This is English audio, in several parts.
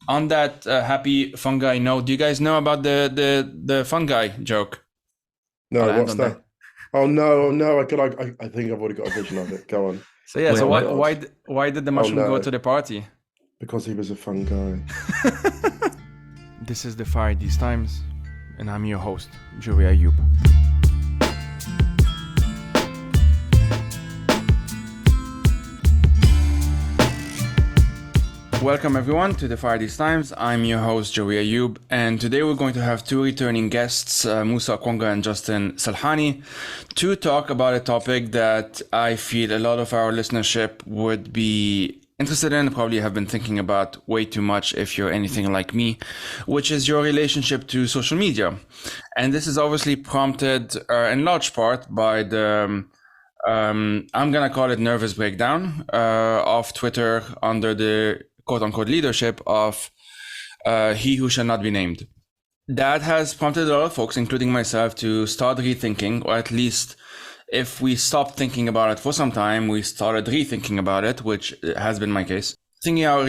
on that happy fungi note, do you guys know about the fungi joke? I'll No, end what's on that. that? Oh no, oh no! I think I've already got a vision of it. Go on. So yeah, Oh so my why God. why why did the Oh mushroom go no, to the party? because he was a fun guy. This is the Fire These Times, and I'm your host, Joey Ayoub. Welcome everyone to the Fire These Times. I'm your host Joey Ayoub, and today we're going to have two returning guests, Musa Okwonga and Justin Salhani, to talk about a topic that I feel a lot of our listenership would be interested in, probably have been thinking about way too much if you're anything like me, which is your relationship to social media. And this is obviously prompted in large part by the I'm gonna call it nervous breakdown of Twitter under the quote-unquote leadership of he who shall not be named. That has prompted a lot of folks, including myself, to start rethinking, or at least if we stopped thinking about it for some time, we started rethinking about it, which has been my case. Rethinking our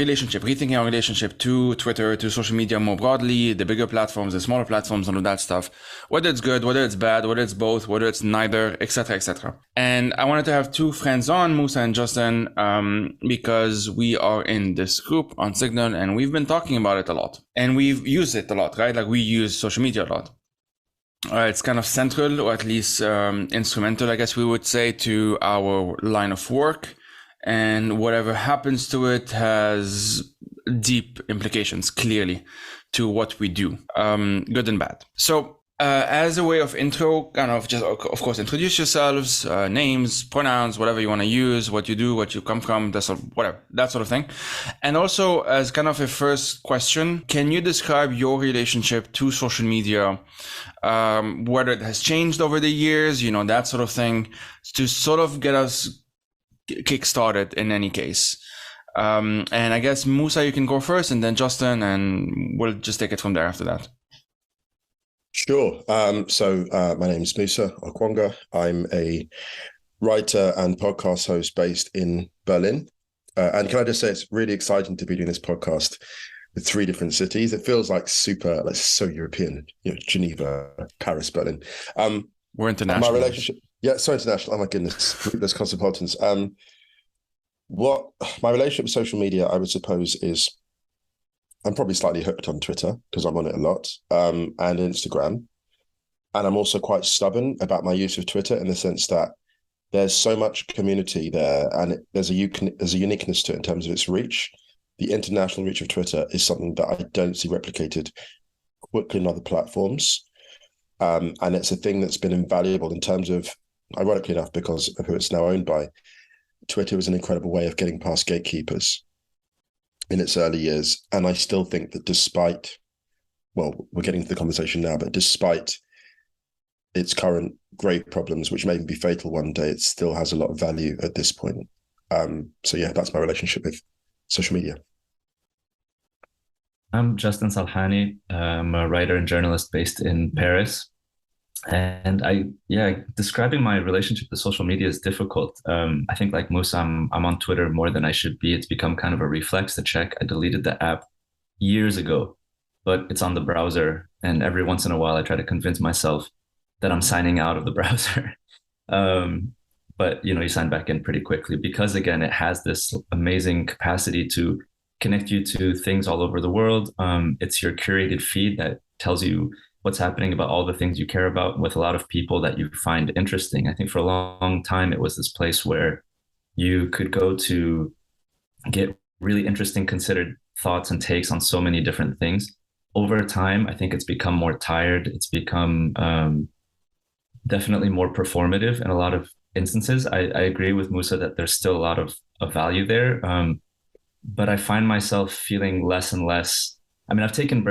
relationship to Twitter, to social media more broadly, the bigger platforms, the smaller platforms, all of that stuff, whether it's good, whether it's bad, whether it's both, whether it's neither, etc., etc. And I wanted to have two friends on, Musa and Justin, because we are in this group on Signal and we've been talking about it a lot. And we've used it a lot, right? Like we use social media a lot. It's kind of central, or at least instrumental, I guess we would say, to our line of work. And whatever happens to it has deep implications, clearly, to what we do, good and bad. So as a way of intro, kind of just, of course, introduce yourselves, names, pronouns, whatever you want to use, what you do, what you come from, that sort of, whatever, that sort of thing. And also, as kind of a first question, can you describe your relationship to social media, whether it has changed over the years, that sort of thing, to sort of get us kick-started in any case. And I guess, Musa, you can go first, and then Justin, and we'll just take it from there after that. Sure. My name is Musa Okwonga. I'm a writer and podcast host based in Berlin. And can I just say it's really exciting to be doing this podcast with three different cities. It feels like so European, Geneva, Paris, Berlin. We're international. My relationship, yeah, so international. Oh my goodness, there's cosmopolitans. What my relationship with social media, I would suppose, is I'm probably slightly hooked on Twitter because I'm on it a lot, and Instagram. And I'm also quite stubborn about my use of Twitter in the sense that there's so much community there, and there's a uniqueness to it in terms of its reach. The international reach of Twitter is something that I don't see replicated quickly in other platforms. And it's a thing that's been invaluable in terms of, ironically enough, because of who it's now owned by, Twitter was an incredible way of getting past gatekeepers in its early years. And I still think that we're getting to the conversation now, but despite its current grave problems, which may be fatal one day, it still has a lot of value at this point. So yeah, that's my relationship with social media. I'm Justin Salhani. I'm a writer and journalist based in Paris. And describing my relationship to social media is difficult. I think like Musa, I'm on Twitter more than I should be. It's become kind of a reflex to check. I deleted the app years ago, but it's on the browser. And every once in a while, I try to convince myself that I'm signing out of the browser. But you sign back in pretty quickly because, again, it has this amazing capacity to connect you to things all over the world. It's your curated feed that tells you what's happening about all the things you care about with a lot of people that you find interesting. I think for a long time, it was this place where you could go to get really interesting, considered thoughts and takes on so many different things. Over time, I think it's become more tired. It's become definitely more performative in a lot of instances. I agree with Musa that there's still a lot of value there. But I find myself feeling less and less. I mean, I've taken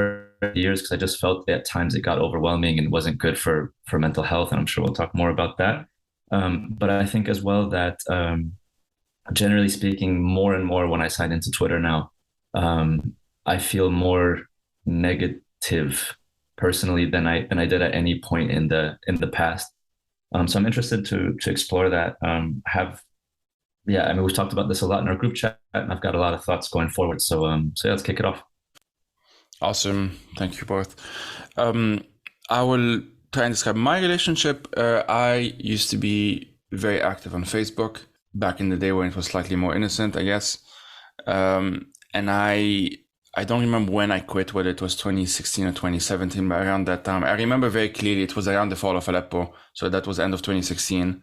years because I just felt at times it got overwhelming and wasn't good for mental health. And I'm sure we'll talk more about that. But I think as well that generally speaking, more and more when I sign into Twitter now, I feel more negative personally than I did at any point in the past. So I'm interested to explore that. We've talked about this a lot in our group chat, and I've got a lot of thoughts going forward. So yeah, let's kick it off. Awesome. Thank you both. I will try and describe my relationship. I used to be very active on Facebook back in the day when it was slightly more innocent, I guess. And I don't remember when I quit, whether it was 2016 or 2017, but around that time. I remember very clearly it was around the fall of Aleppo. So that was end of 2016.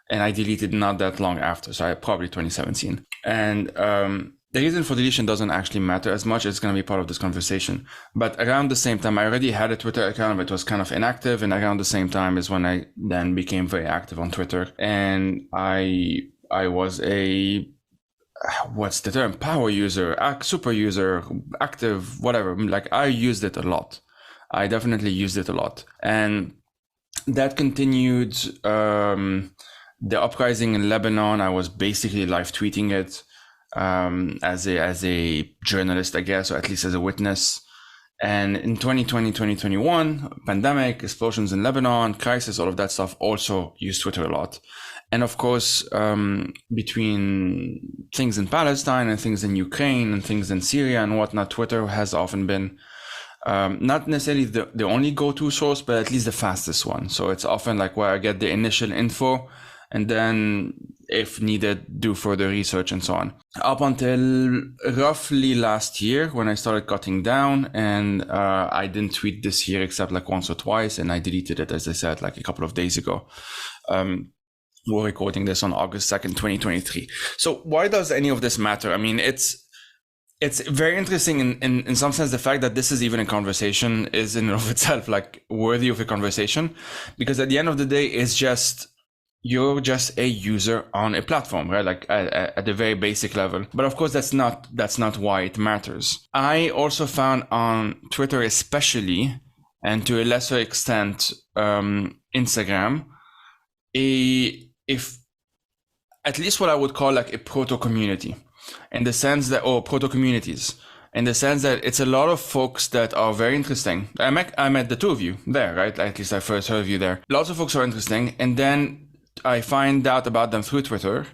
And I deleted not that long after. So probably 2017. And the reason for deletion doesn't actually matter as much. It's going to be part of this conversation. But around the same time, I already had a Twitter account, but it was kind of inactive. And around the same time is when I then became very active on Twitter. And I was what's the term? Power user, super user, active, whatever. Like I used it a lot. I definitely used it a lot. And that continued. The uprising in Lebanon, I was basically live tweeting it as a journalist, I guess, or at least as a witness. And in 2020, 2021, pandemic, explosions in Lebanon, crisis, all of that stuff, also used Twitter a lot. And of course, between things in Palestine and things in Ukraine and things in Syria and whatnot, Twitter has often been not necessarily the only go-to source, but at least the fastest one. So it's often like where I get the initial info and then, if needed, do further research and so on. Up until roughly last year when I started cutting down, and I didn't tweet this year except like once or twice, and I deleted it, as I said, like a couple of days ago. We're recording this on August 2nd, 2023. So why does any of this matter? I mean, it's very interesting in some sense. The fact that this is even a conversation is in and of itself like worthy of a conversation, because at the end of the day, you're just a user on a platform, right? Like at the very basic level. But of course, that's not why it matters. I also found on Twitter especially, and to a lesser extent, Instagram, if at least what I would call like a proto-community, in the sense that, or proto-communities, in the sense that it's a lot of folks that are very interesting. I met the two of you there, right? At least I first heard of you there. Lots of folks are interesting, and then I find out about them through Twitter,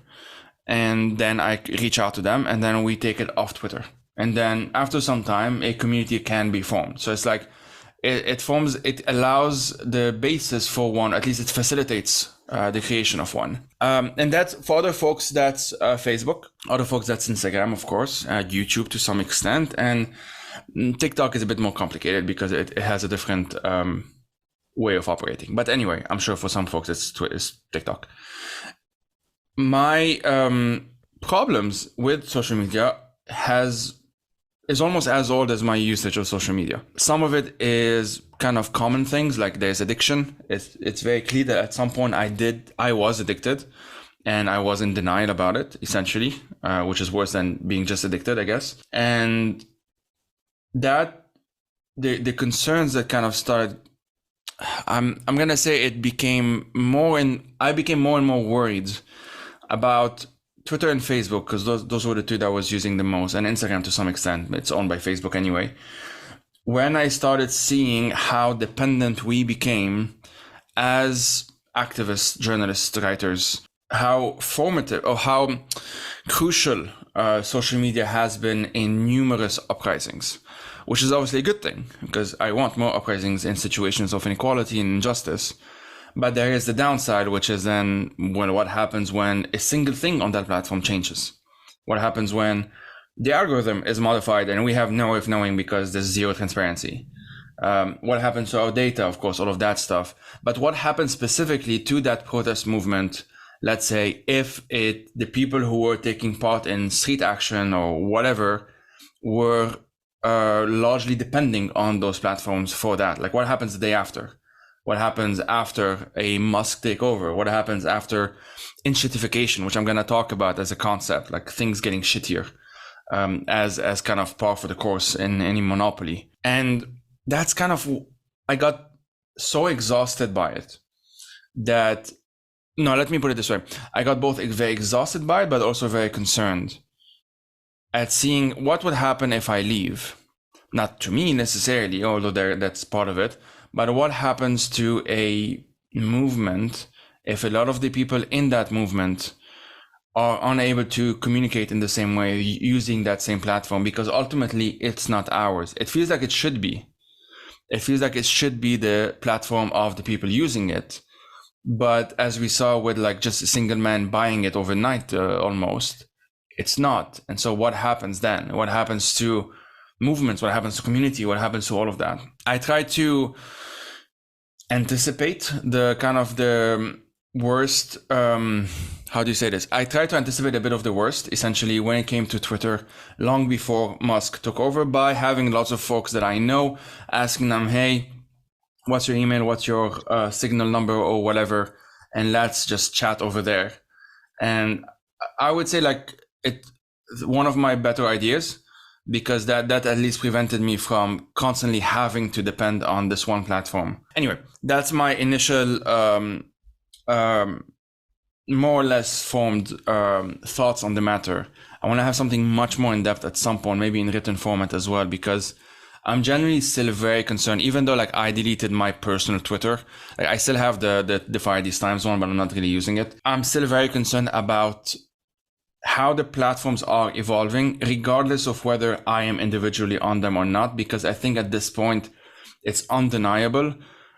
and then I reach out to them, and then we take it off Twitter. And then after some time, a community can be formed. So it's like, it allows the basis for one, at least it facilitates the creation of one. And that's, for other folks, that's Facebook. Other folks, that's Instagram, of course, YouTube to some extent. And TikTok is a bit more complicated because it has a different way of operating. But anyway, I'm sure for some folks it's TikTok. My problems with social media is almost as old as my usage of social media. Some of it is kind of common things, like there's addiction. It's very clear that at some point I was addicted, and I was in denial about it, essentially, which is worse than being just addicted, I guess. And that the concerns that kind of started, I'm gonna say it became more, and I became more and more worried about Twitter and Facebook, because those were the two that I was using the most, and Instagram to some extent. It's owned by Facebook anyway. When I started seeing how dependent we became as activists, journalists, writers, how formative or how crucial social media has been in numerous uprisings, which is obviously a good thing, because I want more uprisings in situations of inequality and injustice. But there is the downside, which is then what happens when a single thing on that platform changes. What happens when the algorithm is modified and we have no way of knowing because there's zero transparency. What happens to our data, of course, all of that stuff. But what happens specifically to that protest movement, let's say, if the people who were taking part in street action or whatever were largely depending on those platforms for that? Like, what happens the day after? What happens after a Musk takeover? What happens after inshittification, which I'm going to talk about as a concept, like things getting shittier, as kind of par for the course in any monopoly. And that's kind of, I got so exhausted by it that, no, let me put it this way. I got both very exhausted by it, but also very concerned at seeing what would happen if I leave. Not to me necessarily, although that's part of it, but what happens to a movement if a lot of the people in that movement are unable to communicate in the same way using that same platform, because ultimately it's not ours. It feels like it should be. It feels like it should be the platform of the people using it. But as we saw with like just a single man buying it overnight, almost, it's not. And so what happens then? What happens to movements? What happens to community? What happens to all of that? I try to anticipate the kind of the worst, how do you say this? I try to anticipate a bit of the worst, essentially, when it came to Twitter, long before Musk took over, by having lots of folks that I know, asking them, hey, what's your email? What's your signal number or whatever? And let's just chat over there. And I would say like it's one of my better ideas, because that at least prevented me from constantly having to depend on this one platform. Anyway, that's my initial more or less formed thoughts on the matter. I want to have something much more in depth at some point, maybe in written format as well, because I'm generally still very concerned, even though like I deleted my personal Twitter. Like, I still have the Fire These Times one, but I'm not really using it. I'm still very concerned about how the platforms are evolving, regardless of whether I am individually on them or not, because I think at this point, it's undeniable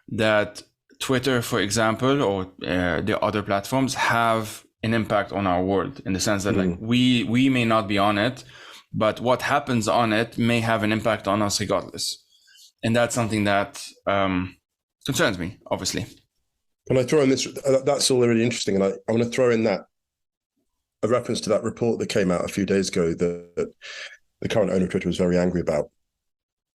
that Twitter, for example, or the other platforms have an impact on our world, in the sense that like we may not be on it, but what happens on it may have an impact on us regardless. And that's something that concerns me, obviously. Can I throw in this? That's all really interesting. And I want to throw in that a reference to that report that came out a few days ago that the current owner of Twitter was very angry about,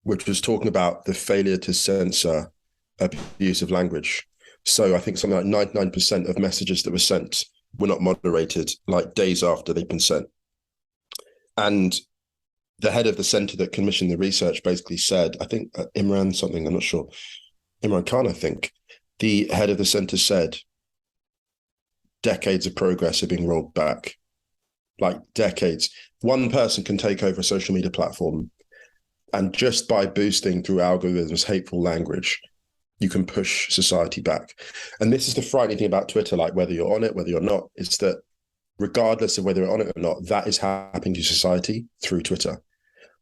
which was talking about the failure to censor abusive language. So I think something like 99% of messages that were sent were not moderated, like days after they'd been sent. And the head of the center that commissioned the research basically said, I think Imran something, I'm not sure, Imran Khan, I think, the head of the center said, decades of progress are being rolled back, like decades. One person can take over a social media platform, and just by boosting through algorithms hateful language, you can push society back. And this is the frightening thing about Twitter, like whether you're on it, whether you're not, is that regardless of whether you're on it or not, that is happening to society through Twitter.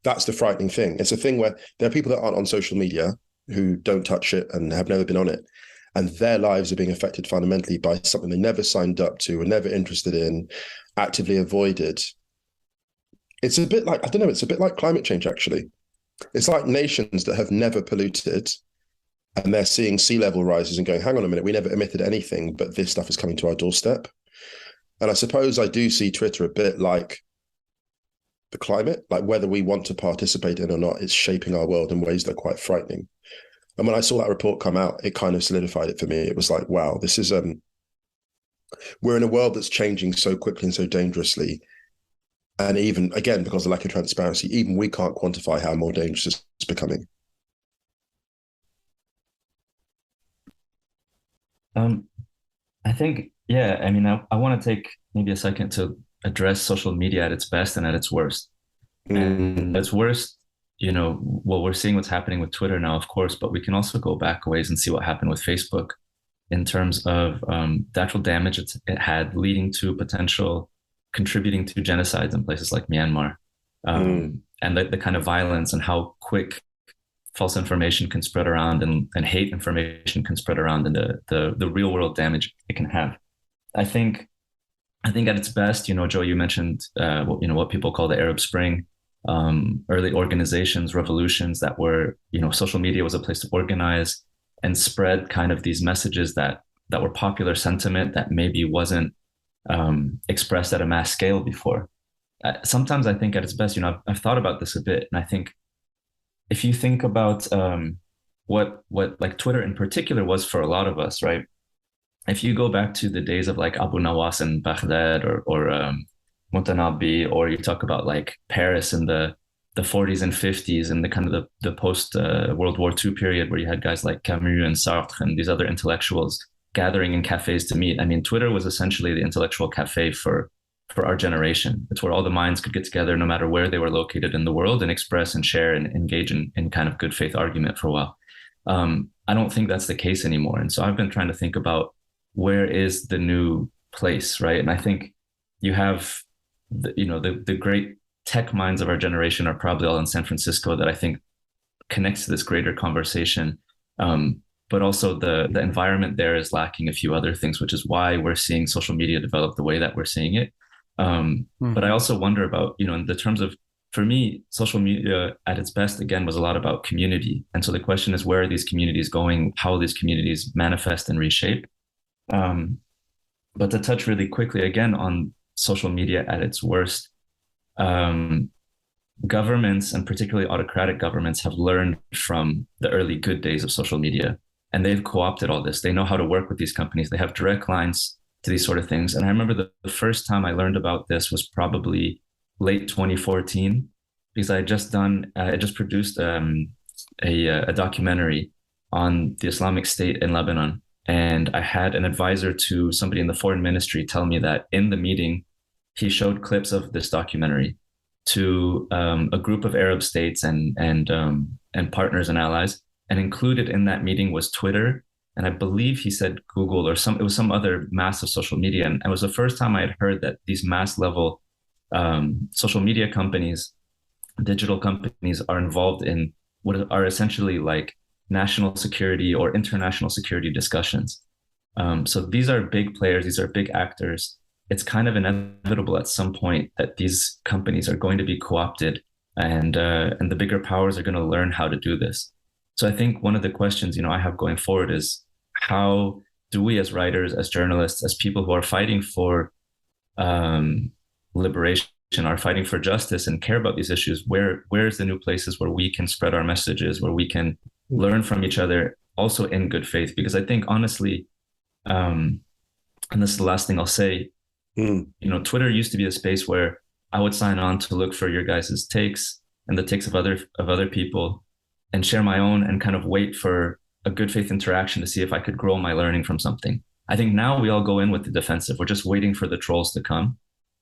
That's the frightening thing. It's a thing where there are people that aren't on social media who don't touch it and have never been on it, and their lives are being affected fundamentally by something they never signed up to, were never interested in, actively avoided. It's a bit like, I don't know, it's a bit like climate change, actually. It's like nations that have never polluted, and they're seeing sea level rises and going, hang on a minute, we never emitted anything, but this stuff is coming to our doorstep. And I suppose I do see Twitter a bit like the climate, like whether we want to participate in or not, it's shaping our world in ways that are quite frightening. And when I saw that report come out, it kind of solidified it for me. It was like, wow, this is, we're in a world that's changing so quickly and so dangerously. And even, again, because of lack of transparency, even we can't quantify how more dangerous it's becoming. I think, yeah, I mean, I want to take maybe a second to address social media at its best and at its worst. And at its worst, you know, well, we're seeing what's happening with Twitter now, of course, but we can also go back a ways and see what happened with Facebook in terms of the actual damage it had, leading to potential contributing to genocides in places like Myanmar, and the kind of violence and how quick false information can spread around and hate information can spread around, and the real world damage it can have. I think at its best, you know, Joe, you mentioned, what people call the Arab Spring, early organizations, revolutions that were, you know, social media was a place to organize and spread kind of these messages that were popular sentiment that maybe wasn't expressed at a mass scale before. Sometimes I think at its best, you know, I've thought about this a bit, and I think if you think about what like Twitter in particular was for a lot of us, right? If you go back to the days of like Abu Nawas and Baghdad or Mutanabbi, or you talk about like Paris in the 40s and 50s and the kind of the post World War II period, where you had guys like Camus and Sartre and these other intellectuals gathering in cafes to meet. I mean, Twitter was essentially the intellectual cafe for our generation. It's where all the minds could get together, no matter where they were located in the world, and express and share and engage in kind of good faith argument for a while. I don't think that's the case anymore. And so I've been trying to think about where is the new place, right? And I think you have the great tech minds of our generation are probably all in San Francisco, that I think connects to this greater conversation. But also the environment there is lacking a few other things, which is why we're seeing social media develop the way that we're seeing it. But I also wonder about, in the terms of, for me, social media at its best, again, was a lot about community. And so the question is, where are these communities going? How will these communities manifest and reshape? But to touch really quickly again on social media at its worst, governments, and particularly autocratic governments, have learned from the early good days of social media, and they've co-opted all this. They know how to work with these companies. They have direct lines to these sort of things. And I remember the first time I learned about this was probably late 2014, because I just produced a documentary on the Islamic State in Lebanon. And I had an advisor to somebody in the foreign ministry tell me that in the meeting, he showed clips of this documentary to a group of Arab states and partners and allies. And included in that meeting was Twitter. And I believe he said Google, or it was some other massive social media. And it was the first time I had heard that these mass level social media companies, digital companies, are involved in what are essentially like national security or international security discussions. So these are big players, these are big actors. It's kind of inevitable at some point that these companies are going to be co-opted, and the bigger powers are going to learn how to do this. So I think one of the questions, I have going forward is, how do we as writers, as journalists, as people who are fighting for liberation, are fighting for justice and care about these issues, where's the new places where we can spread our messages, where we can learn from each other, also in good faith? Because I think honestly, and this is the last thing I'll say, Twitter used to be a space where I would sign on to look for your guys' takes and the takes of other people, and share my own, and kind of wait for a good faith interaction to see if I could grow my learning from something. I think now we all go in with the defensive. We're just waiting for the trolls to come,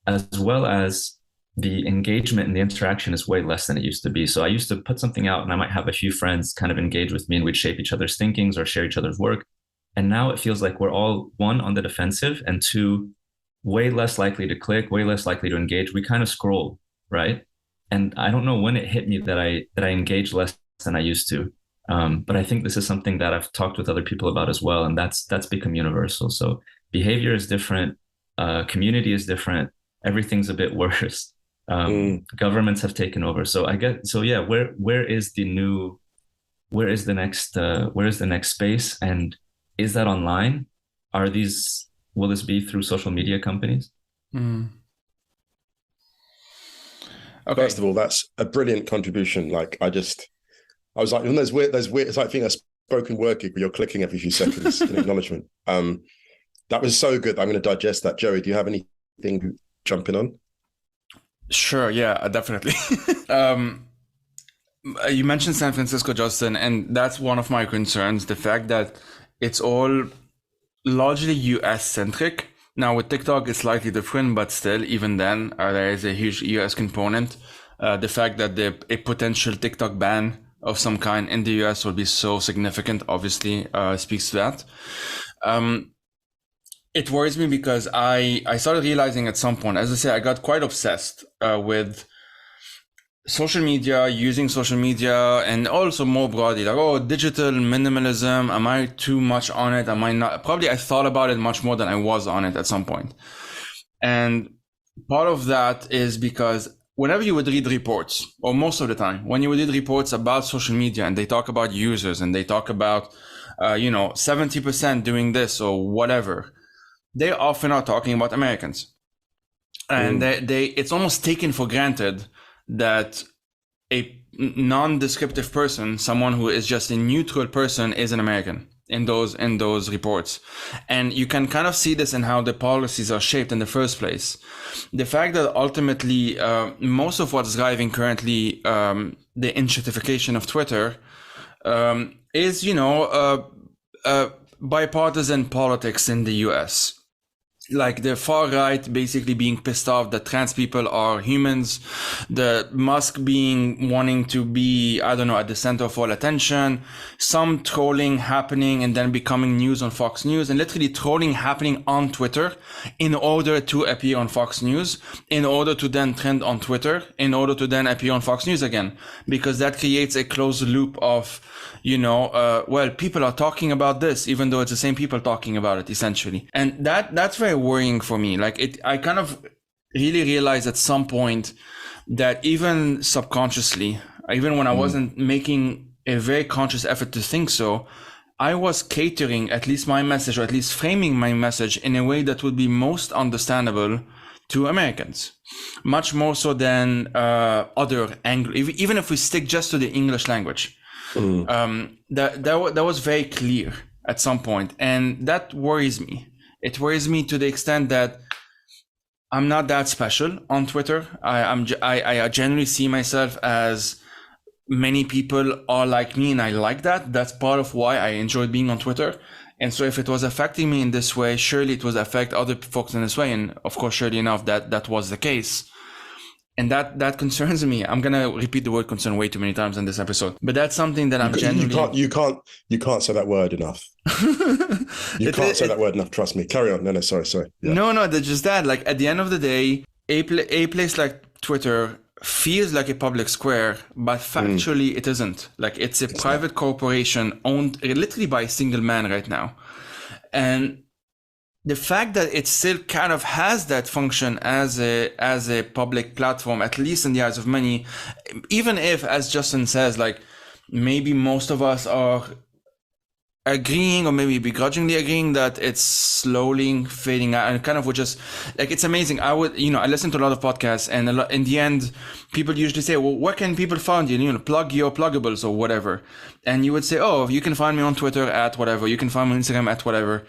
as well as the engagement and the interaction is way less than it used to be. So I used to put something out and I might have a few friends kind of engage with me, and we'd shape each other's thinkings or share each other's work. And now it feels like we're all, one, on the defensive, and two, way less likely to click, way less likely to engage. We kind of scroll, right? And I don't know when it hit me that I engage less than I used to. But I think this is something that I've talked with other people about as well. And that's become universal. So behavior is different. Community is different. Everything's a bit worse. Governments have taken over. So yeah, where is the next space? And is that online? Will this be through social media companies? Okay. First of all, that's a brilliant contribution. Like, I was like, there's weird, it's like being a spoken word gig where you're clicking every few seconds in acknowledgement. That was so good. I'm going to digest that. Joey, do you have anything jumping on? Sure. Yeah, definitely. You mentioned San Francisco, Justin, and that's one of my concerns. The fact that it's all largely US centric. Now with TikTok, it's slightly different, but still, even then, there is a huge US component. The fact that a potential TikTok ban of some kind in the US will be so significant, obviously, speaks to that. It worries me because I started realizing at some point, as I say, I got quite obsessed with social media, using social media, and also more broadly, like, digital minimalism. Am I too much on it? Am I not? Probably I thought about it much more than I was on it at some point. And part of that is because whenever you would read reports, or most of the time, when you would read reports about social media and they talk about users and they talk about, 70% doing this or whatever, they often are talking about Americans. And it's almost taken for granted that a non-descriptive person, someone who is just a neutral person, is an American in those reports. And you can kind of see this in how the policies are shaped in the first place. The fact that ultimately most of what's driving currently the institutification of Twitter is bipartisan politics in the US. like the far right basically being pissed off that trans people are humans, the Musk being wanting to be, I don't know, at the center of all attention, some trolling happening and then becoming news on Fox News, and literally trolling happening on Twitter in order to appear on Fox News, in order to then trend on Twitter, in order to then appear on Fox News again, because that creates a closed loop of, well, people are talking about this, even though it's the same people talking about it, essentially. And that's very worrying for me. Like I kind of really realized at some point that even subconsciously, even when I wasn't making a very conscious effort to think so, I was catering at least my message, or at least framing my message in a way that would be most understandable to Americans, much more so than other even if we stick just to the English language. That was very clear at some point, and that worries me. It worries me to the extent that I'm not that special on Twitter. I generally see myself as many people are like me, and I like that. That's part of why I enjoyed being on Twitter. And so if it was affecting me in this way, surely it would affect other folks in this way. And of course, surely enough, that was the case. And that concerns me. I'm gonna repeat the word concern way too many times in this episode, but that's something that I'm genuinely. You can't say that word enough. You can't say that word enough. Trust me. Carry on. No, sorry. Yeah. No, that's just that. Like at the end of the day, a place like Twitter feels like a public square, but factually it isn't. Like it's a private corporation owned literally by a single man right now, and the fact that it still kind of has that function as a public platform, at least in the eyes of many, even if, as Justin says, like maybe most of us are agreeing or maybe begrudgingly agreeing that it's slowly fading out, and kind of would just like, it's amazing. I listen to a lot of podcasts, and in the end, people usually say, well, where can people find you? Plug your pluggables or whatever. And you would say, oh, you can find me on Twitter at whatever. You can find me on Instagram at whatever.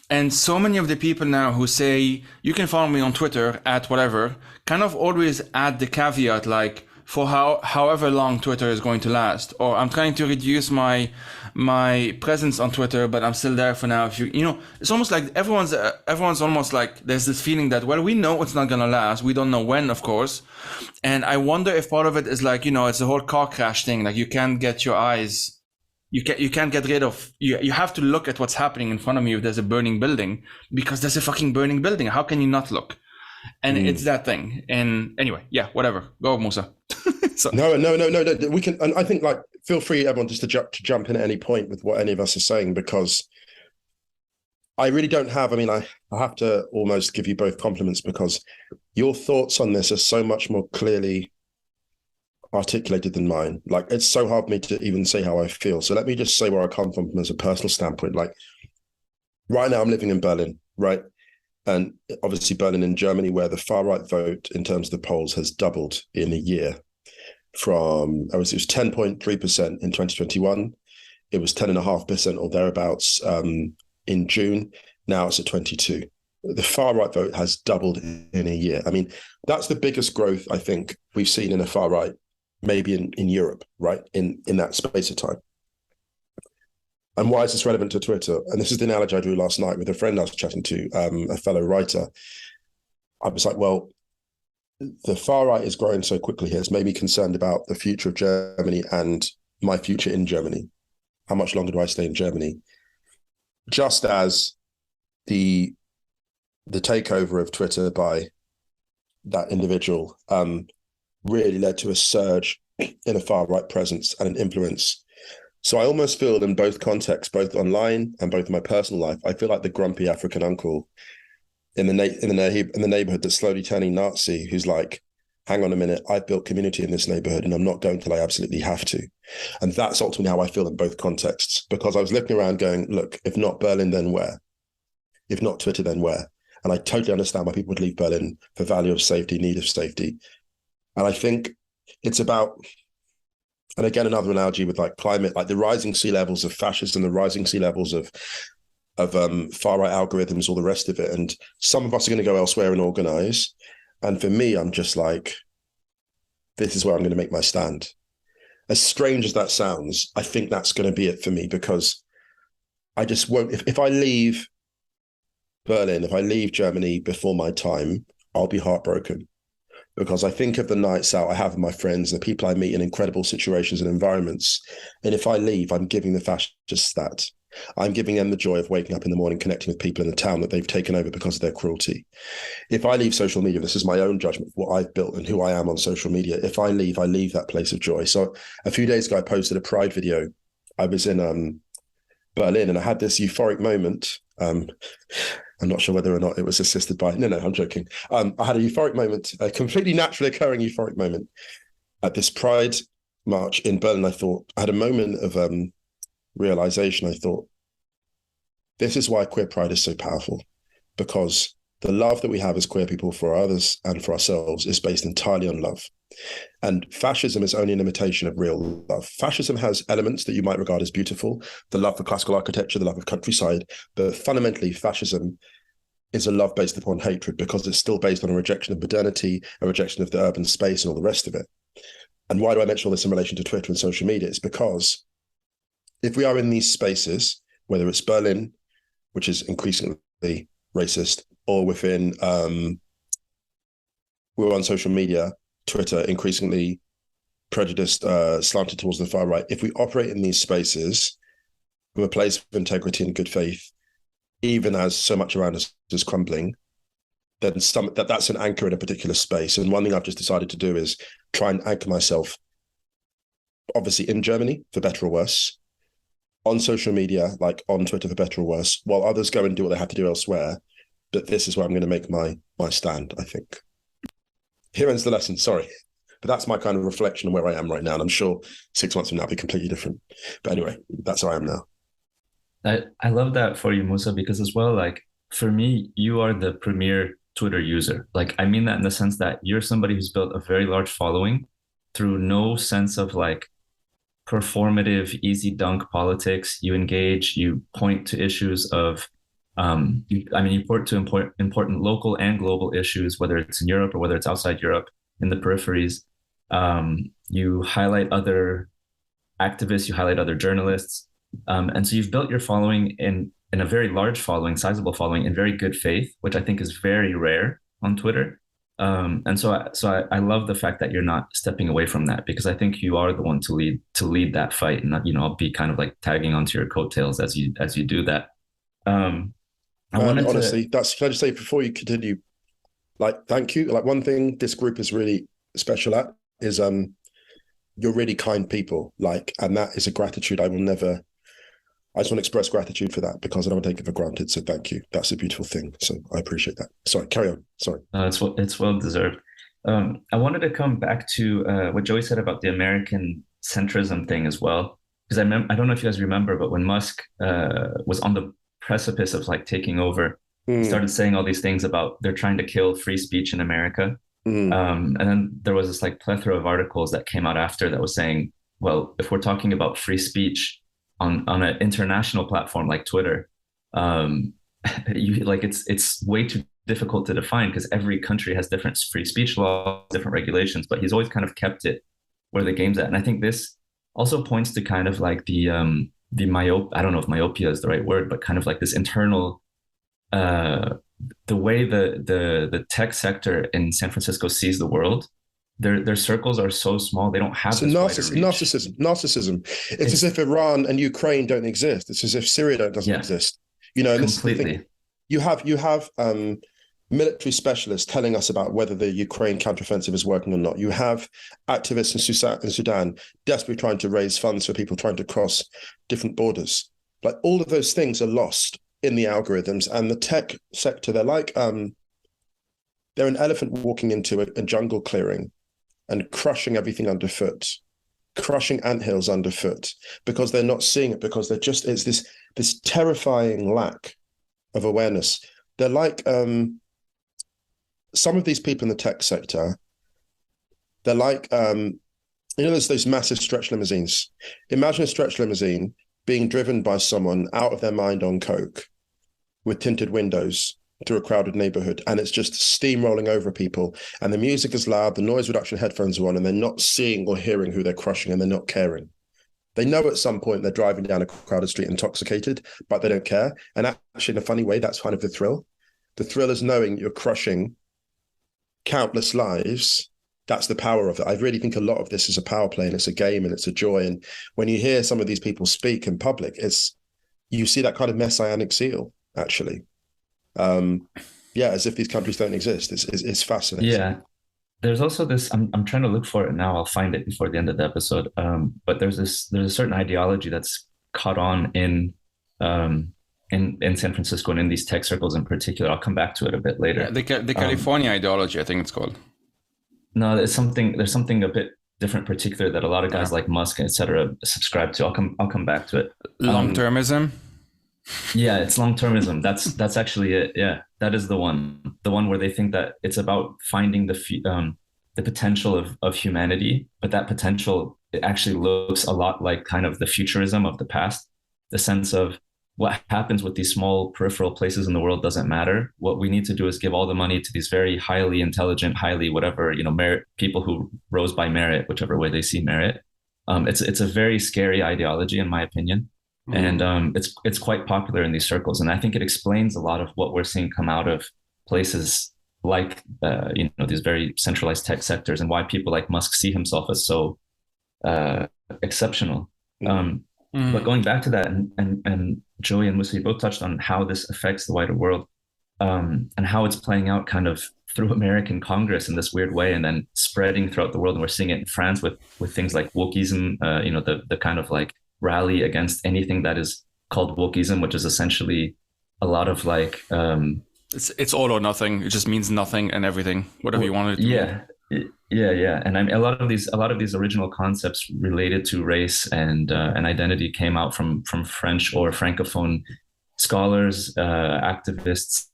And so many of the people now who say, you can find me on Twitter at whatever, kind of always add the caveat, like, for however long Twitter is going to last, or I'm trying to reduce my presence on Twitter, but I'm still there for now. If it's almost like everyone's almost like there's this feeling that, well, we know it's not gonna last. We don't know when, of course. And I wonder if part of it is like, it's the whole car crash thing. Like you can't get your eyes, you can't get rid of, you have to look at what's happening in front of you if there's a burning building, because there's a fucking burning building. How can you not look? And it's that thing. And anyway, yeah, whatever. Go, Musa. No. We can, and I think, like, feel free, everyone, just to jump in at any point with what any of us are saying, because I really don't have. I mean, I have to almost give you both compliments, because your thoughts on this are so much more clearly articulated than mine. Like, it's so hard for me to even say how I feel. So let me just say where I come from as a personal standpoint. Like, right now, I'm living in Berlin, right? And obviously Berlin in Germany, where the far-right vote in terms of the polls has doubled in a year. It was 10.3% in 2021. It was 10.5% or thereabouts in June. Now it's at 22. The far-right vote has doubled in a year. I mean, that's the biggest growth I think we've seen in the far-right, maybe in Europe, right? In that space of time. And why is this relevant to Twitter? And this is the analogy I drew last night with a friend I was chatting to, a fellow writer. I was like, well, the far right is growing so quickly here. It's made me concerned about the future of Germany and my future in Germany. How much longer do I stay in Germany? Just as the takeover of Twitter by that individual really led to a surge in a far right presence and an influence. So I almost feel in both contexts, both online and both in my personal life, I feel like the grumpy African uncle in the neighborhood that's slowly turning Nazi, who's like, hang on a minute, I've built community in this neighborhood and I'm not going till I absolutely have to. And that's ultimately how I feel in both contexts, because I was looking around going, look, if not Berlin, then where? If not Twitter, then where? And I totally understand why people would leave Berlin for value of safety, need of safety. And I think it's about, and again, another analogy with like climate, like the rising sea levels of fascism, the rising sea levels of far-right algorithms, all the rest of it. And some of us are going to go elsewhere and organize. And for me, I'm just like, this is where I'm going to make my stand. As strange as that sounds, I think that's going to be it for me, because I just won't, if I leave Berlin, if I leave Germany before my time, I'll be heartbroken because I think of the nights out I have with my friends, the people I meet in incredible situations and environments. And if I leave, I'm giving the fascists that. I'm giving them the joy of waking up in the morning, connecting with people in the town that they've taken over because of their cruelty. If I leave social media, this is my own judgment of what I've built and who I am on social media. If I leave that place of joy. So a few days ago, I posted a Pride video. I was in Berlin and I had this euphoric moment. I'm not sure whether or not it was assisted by, no, I'm joking. I had a euphoric moment, a completely naturally occurring euphoric moment at this Pride march in Berlin. I had a moment of realization. I thought, this is why queer pride is so powerful, because the love that we have as queer people for others and for ourselves is based entirely on love. And fascism is only an imitation of real love. Fascism has elements that you might regard as beautiful, the love for classical architecture, the love of countryside, but fundamentally fascism is a love based upon hatred because it's still based on a rejection of modernity, a rejection of the urban space and all the rest of it. And why do I mention all this in relation to Twitter and social media? It's because if we are in these spaces, whether it's Berlin, which is increasingly racist, or within, we're on social media, Twitter, increasingly prejudiced, slanted towards the far right. If we operate in these spaces from a place of integrity and good faith, even as so much around us is crumbling, then that's an anchor in a particular space. And one thing I've just decided to do is try and anchor myself, obviously in Germany, for better or worse, on social media, like on Twitter, for better or worse, while others go and do what they have to do elsewhere. But this is where I'm going to make my stand, I think. Here ends the lesson, sorry. But that's my kind of reflection on where I am right now. And I'm sure 6 months from now, it'll be completely different. But anyway, that's where I am now. I love that for you, Musa, because as well, like for me, you are the premier Twitter user. Like, I mean that in the sense that you're somebody who's built a very large following through no sense of like performative, easy dunk politics. You engage, you point to issues of, you point to important local and global issues, whether it's in Europe or whether it's outside Europe, in the peripheries. You highlight other activists, you highlight other journalists. And so you've built your following in a very large following, sizable following, in very good faith, which I think is very rare on Twitter. And so I love the fact that you're not stepping away from that, because I think you are the one to lead that fight, and I'll be kind of like tagging onto your coattails as you do that. Honestly, can I just say before you continue, like, thank you. Like, one thing this group is really special at is you're really kind people, like, and that is a gratitude I just want to express gratitude for that, because I don't want to take it for granted. So thank you. That's a beautiful thing. So I appreciate that. Sorry, carry on. Sorry. It's well deserved. I wanted to come back to what Joey said about the American centrism thing as well, because I don't know if you guys remember, but when Musk was on the precipice of like taking over, he started saying all these things about they're trying to kill free speech in America. And then there was this like plethora of articles that came out after that was saying, well, if we're talking about free speech on an international platform like Twitter, it's way too difficult to define, because every country has different free speech laws, different regulations, but he's always kind of kept it where the game's at. And I think this also points to kind of like the I don't know if myopia is the right word, but kind of like this internal, the way the tech sector in San Francisco sees the world. Their circles are so small, they don't have narcissism. It's as if Iran and Ukraine don't exist. It's as if Syria doesn't exist. And completely. This is the thing. You have military specialists telling us about whether the Ukraine counteroffensive is working or not. You have activists in Sudan desperately trying to raise funds for people trying to cross different borders. Like, all of those things are lost in the algorithms, and the tech sector, they're like they're an elephant walking into a jungle clearing and crushing everything underfoot, crushing anthills underfoot, because they're not seeing it, because it's this terrifying lack of awareness. They're like some of these people in the tech sector, they're like, there's those massive stretch limousines. Imagine a stretch limousine being driven by someone out of their mind on coke with tinted windows through a crowded neighborhood, and it's just steamrolling over people, and the music is loud, the noise reduction headphones are on, and they're not seeing or hearing who they're crushing, and they're not caring. They know at some point they're driving down a crowded street intoxicated, but they don't care. And actually, in a funny way, that's kind of the thrill. The thrill is knowing you're crushing countless lives. That's the power of it. I really think a lot of this is a power play, and it's a game, and it's a joy. And when you hear some of these people speak in public, you see that kind of messianic zeal, actually. As if these countries don't exist. It's fascinating. Yeah. There's also this, I'm trying to look for it now. I'll find it before the end of the episode. But there's a certain ideology that's caught on in San Francisco and in these tech circles in particular. I'll come back to it a bit later. Yeah, the California ideology, I think it's called. No, there's something a bit different, particular that a lot of guys like Musk, etc., subscribe to. I'll come back to it. Long-termism. Yeah, it's long-termism. That's actually it. Yeah, that is the one where they think that it's about finding the potential of humanity, but that potential, it actually looks a lot like kind of the futurism of the past, the sense of what happens with these small peripheral places in the world doesn't matter. What we need to do is give all the money to these very highly intelligent, highly whatever, merit people who rose by merit, whichever way they see merit. It's a very scary ideology, in my opinion. And it's quite popular in these circles. And I think it explains a lot of what we're seeing come out of places like, these very centralized tech sectors, and why people like Musk see himself as so exceptional. But going back to that, and Joey and Musa, you both touched on how this affects the wider world, and how it's playing out kind of through American Congress in this weird way, and then spreading throughout the world. And we're seeing it in France with things like wokeism, the kind of like rally against anything that is called wokeism, which is essentially a lot of like it's all or nothing. It just means nothing and everything, whatever you want it to mean. Yeah. And a lot of these original concepts related to race and identity came out from French or Francophone scholars, activists,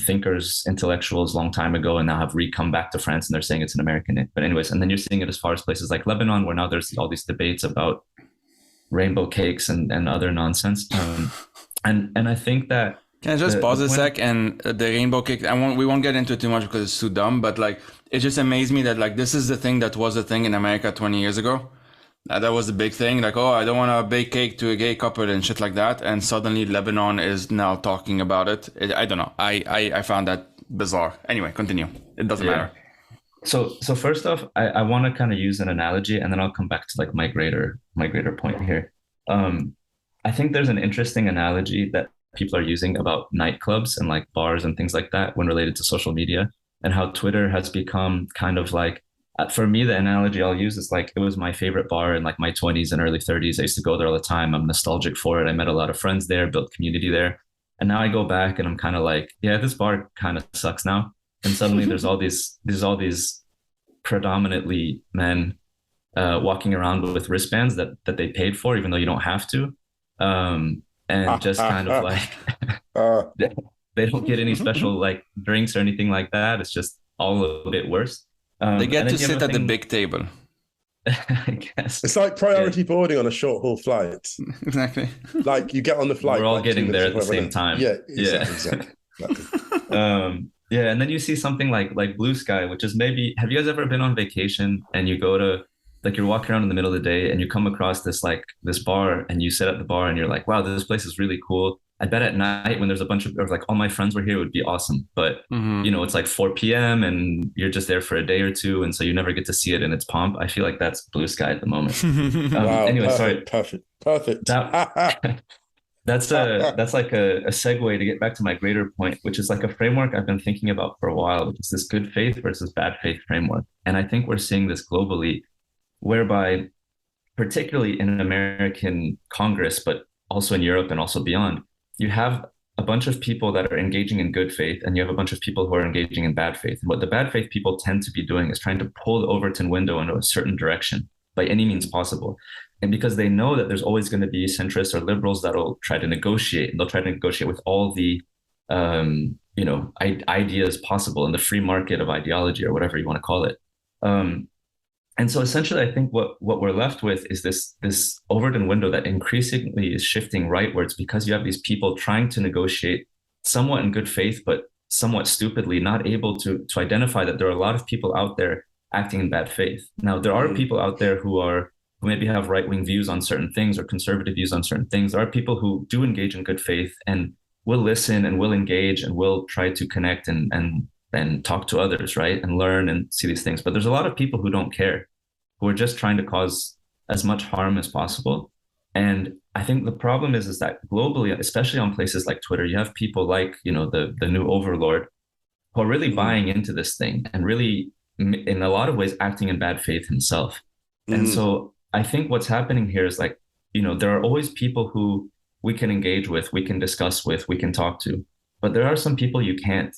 thinkers, intellectuals long time ago, and now have come back to France, and they're saying it's an American. But anyways, and then you're seeing it as far as places like Lebanon, where now there's all these debates about rainbow cakes and other nonsense. And I think that, can I just pause a sec? And the rainbow cake, we won't get into it too much because it's too dumb, but like, it just amazed me that like, this is the thing that was a thing in America 20 years ago. That was the big thing. Like, oh, I don't want to bake cake to a gay couple and shit like that. And suddenly Lebanon is now talking about it. I don't know. I found that bizarre. Anyway, continue. It doesn't matter. So first off, I want to kind of use an analogy, and then I'll come back to like my greater point here. I think there's an interesting analogy that people are using about nightclubs and like bars and things like that when related to social media, and how Twitter has become kind of like, for me, the analogy I'll use is like, it was my favorite bar in like my 20s and early 30s. I used to go there all the time. I'm nostalgic for it. I met a lot of friends there, built community there. And now I go back and I'm kind of like, yeah, this bar kind of sucks now. And suddenly there's all these predominantly men walking around with wristbands that they paid for, even though you don't have to. And just kind of like, they don't get any special like drinks or anything like that. It's just all a bit worse. They get to sit at the big table. I guess it's like priority boarding on a short haul flight. Exactly. Like you get on the flight. We're all getting there at the same time. Yeah, exactly. And then you see something like Blue Sky, which is maybe, have you guys ever been on vacation and you go to, like, you're walking around in the middle of the day and you come across this bar and you sit at the bar and you're like, wow, this place is really cool. I bet at night when there's a bunch of, or like all my friends were here, it would be awesome. But, it's like 4 p.m. and you're just there for a day or two. And so you never get to see it in its pomp. I feel like that's Blue Sky at the moment. Wow, anyway, perfect. That's like a segue to get back to my greater point, which is like a framework I've been thinking about for a while, which is this good faith versus bad faith framework. And I think we're seeing this globally, whereby particularly in American Congress, but also in Europe and also beyond, you have a bunch of people that are engaging in good faith, and you have a bunch of people who are engaging in bad faith. And what the bad faith people tend to be doing is trying to pull the Overton window into a certain direction by any means possible. And because they know that there's always going to be centrists or liberals that'll try to negotiate, and they'll try to negotiate with all the ideas possible in the free market of ideology, or whatever you want to call it. And so essentially, I think what we're left with is this Overton window that increasingly is shifting rightwards, because you have these people trying to negotiate somewhat in good faith, but somewhat stupidly, not able to identify that there are a lot of people out there acting in bad faith. Now, there are people out there who maybe have right-wing views on certain things or conservative views on certain things. There are people who do engage in good faith and will listen and will engage and will try to connect and talk to others, right? And learn and see these things. But there's a lot of people who don't care, who are just trying to cause as much harm as possible. And I think the problem is that globally, especially on places like Twitter, you have people like, the new overlord who are really buying into this thing and really, in a lot of ways, acting in bad faith himself. And so I think what's happening here is like, there are always people who we can engage with, we can discuss with, we can talk to, but there are some people you can't.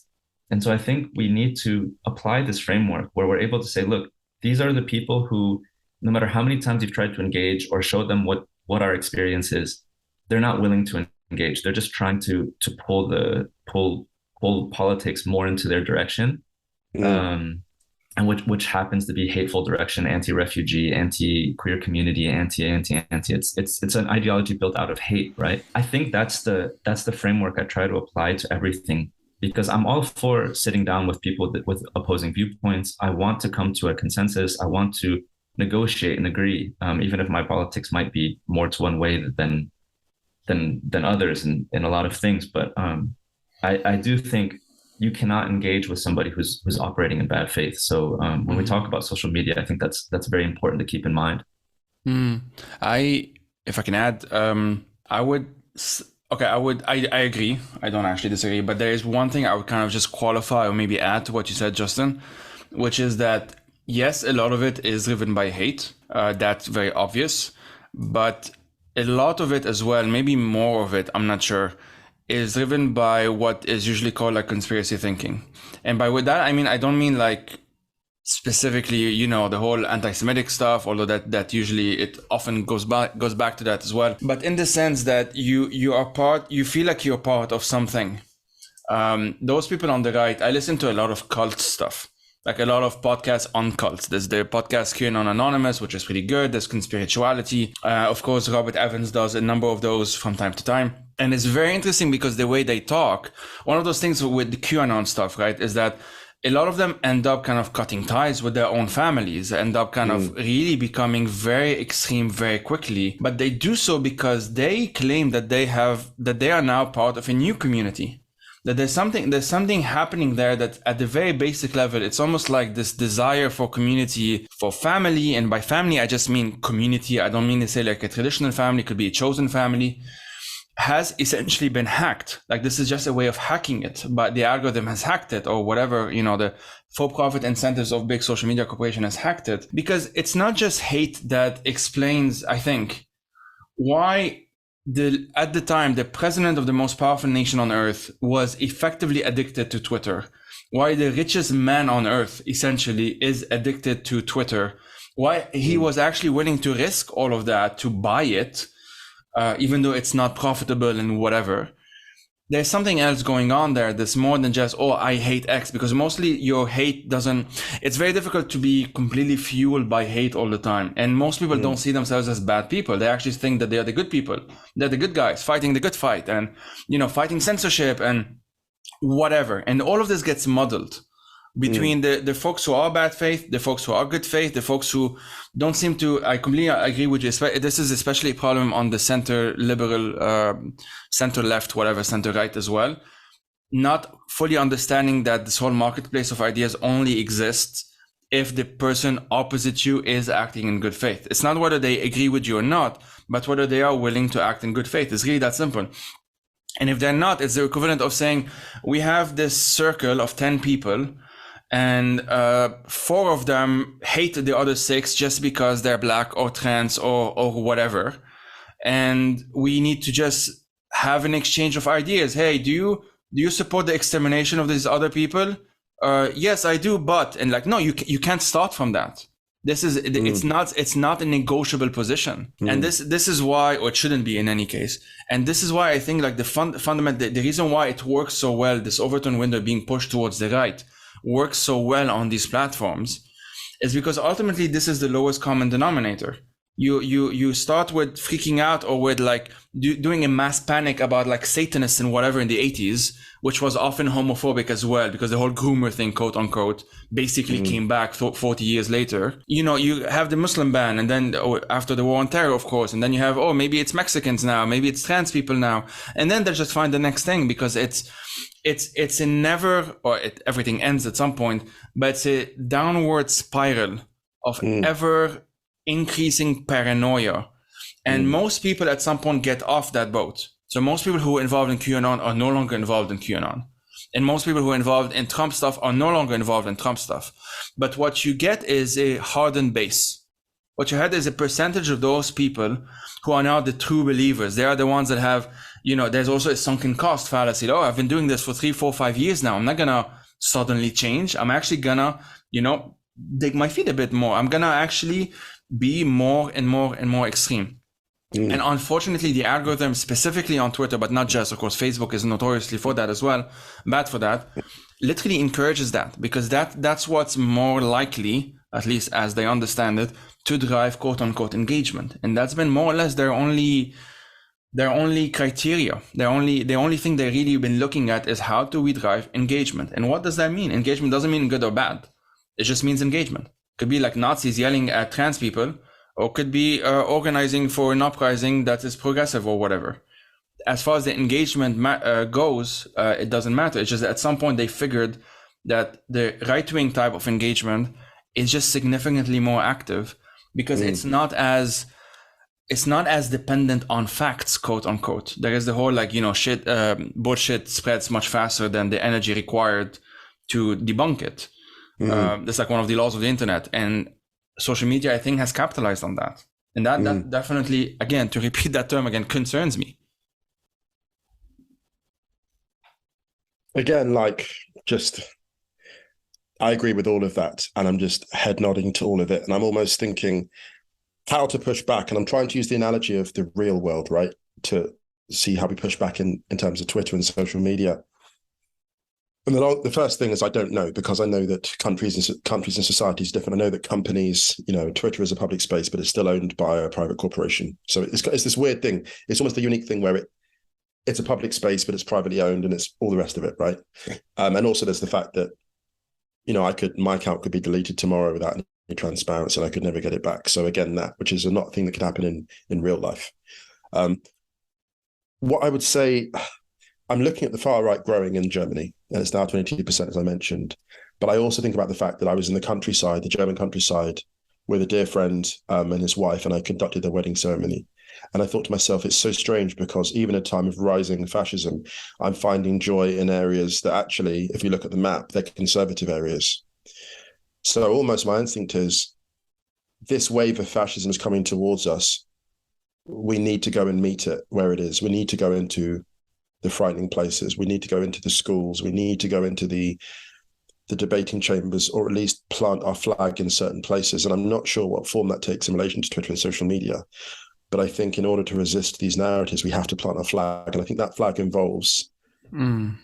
And so I think we need to apply this framework where we're able to say, look, these are the people who, no matter how many times you've tried to engage or show them what our experience is, they're not willing to engage. They're just trying to pull politics more into their direction. And which happens to be hateful direction, anti-refugee, anti-queer community, anti. It's an ideology built out of hate, right? I think that's the framework I try to apply to everything, because I'm all for sitting down with people with opposing viewpoints. I want to come to a consensus. I want to negotiate and agree, even if my politics might be more to one way than others in a lot of things. But I do think you cannot engage with somebody who's operating in bad faith. So when we talk about social media, I think that's very important to keep in mind. If I can add, I agree. I don't actually disagree, but there is one thing I would kind of just qualify or maybe add to what you said, Justin, which is that yes, a lot of it is driven by hate. That's very obvious, but a lot of it as well, maybe more of it, I'm not sure, is driven by what is usually called like conspiracy thinking. And by with that, I mean, I don't mean like specifically, the whole anti-Semitic stuff, although that usually it often goes back to that as well. But in the sense that you feel like you're part of something. Those people on the right, I listen to a lot of cult stuff, like a lot of podcasts on cults. There's the podcast QAnon Anonymous, which is pretty good. There's Conspirituality. Of course, Robert Evans does a number of those from time to time. And it's very interesting because the way they talk, one of those things with the QAnon stuff, right, is that a lot of them end up kind of cutting ties with their own families, end up kind of really becoming very extreme very quickly. But they do so because they claim that they are now part of a new community. That there's something happening there that at the very basic level, it's almost like this desire for community, for family. And by family, I just mean community. I don't mean to say like a traditional family, it could be a chosen family, has essentially been hacked. Like this is just a way of hacking it, but the algorithm has hacked it, or whatever, the for-profit incentives of big social media corporation has hacked it. Because it's not just hate that explains, I think, why at the time, the president of the most powerful nation on earth was effectively addicted to Twitter. Why the richest man on earth essentially is addicted to Twitter. Why he was actually willing to risk all of that to buy it, even though it's not profitable and whatever. There's something else going on there that's more than just, I hate X, because mostly your hate it's very difficult to be completely fueled by hate all the time. And most people don't see themselves as bad people. They actually think that they are the good people. They're the good guys fighting the good fight and, fighting censorship and whatever. And all of this gets muddled between the folks who are bad faith, the folks who are good faith, the folks who don't seem to. I completely agree with you. This is especially a problem on the center liberal, center left, whatever, center right as well. Not fully understanding that this whole marketplace of ideas only exists if the person opposite you is acting in good faith. It's not whether they agree with you or not, but whether they are willing to act in good faith. It's really that simple. And if they're not, it's the equivalent of saying, we have this circle of 10 people, and 4 of them hate the other 6 just because they're black or trans or whatever. And we need to just have an exchange of ideas. Hey, do you support the extermination of these other people? Yes, I do, but, and like, no, you can't start from that. This is, it's not a negotiable position. And this is why, or it shouldn't be in any case. And this is why I think like the fundamental, the reason why it works so well, this Overton window being pushed towards the right, works so well on these platforms, is because ultimately this is the lowest common denominator. You start with freaking out or with like doing a mass panic about like Satanists and whatever in the 80s, which was often homophobic as well, because the whole groomer thing, quote unquote, basically came back 40 years later. You have the Muslim ban, and then after the war on terror, of course, and then you have, maybe it's Mexicans now, maybe it's trans people now, and then they just find the next thing, because it's a never, everything ends at some point, but it's a downward spiral of ever increasing paranoia. And most people at some point get off that boat. So most people who are involved in QAnon are no longer involved in QAnon. And most people who are involved in Trump stuff are no longer involved in Trump stuff. But what you get is a hardened base. What you had is a percentage of those people who are now the true believers. They are the ones that have, there's also a sunken cost fallacy. I've been doing this for 3, 4, 5 years now. I'm not gonna suddenly change. I'm actually gonna, dig my feet a bit more. I'm gonna actually be more and more and more extreme. And unfortunately, the algorithm, specifically on Twitter, but not just, of course, Facebook is notoriously for that as well, bad for that, literally encourages that, because that's what's more likely, at least as they understand it, to drive quote unquote engagement. And that's been more or less their only criteria. The only thing they really been looking at is how do we drive engagement. And what does that mean? Engagement doesn't mean good or bad. It just means engagement. Could be like Nazis yelling at trans people, or could be organizing for an uprising that is progressive or whatever. As far as the engagement goes, it doesn't matter. It's just that at some point they figured that the right-wing type of engagement is just significantly more active, because it's not as dependent on facts, quote unquote. There is the whole bullshit spreads much faster than the energy required to debunk it. That's like one of the laws of the internet, and social media, I think, has capitalized on that. And that definitely, again, to repeat that term again, concerns me. Again, I agree with all of that, and I'm just head nodding to all of it. And I'm almost thinking how to push back. And I'm trying to use the analogy of the real world, right? To see how we push back in terms of Twitter and social media. And the first thing is I don't know, because I know that countries and societies are different. I know that companies, Twitter is a public space, but it's still owned by a private corporation. So it's this weird thing. It's almost a unique thing where it's a public space, but it's privately owned, and it's all the rest of it, right? And also there's the fact that, my account could be deleted tomorrow without any transparency, and I could never get it back. So again, which is not a thing that could happen in real life. What I would say, I'm looking at the far right growing in Germany, and it's now 22%, as I mentioned. But I also think about the fact that I was in the countryside, the German countryside, with a dear friend and his wife, and I conducted their wedding ceremony. And I thought to myself, it's so strange, because even at a time of rising fascism, I'm finding joy in areas that actually, if you look at the map, they're conservative areas. So almost my instinct is, this wave of fascism is coming towards us. We need to go and meet it where it is. We need to go into the frightening places. We need to go into the schools. We need to go into the debating chambers, or at least plant our flag in certain places. And I'm not sure what form that takes in relation to Twitter and social media. But I think in order to resist these narratives, we have to plant our flag. And I think that flag involves,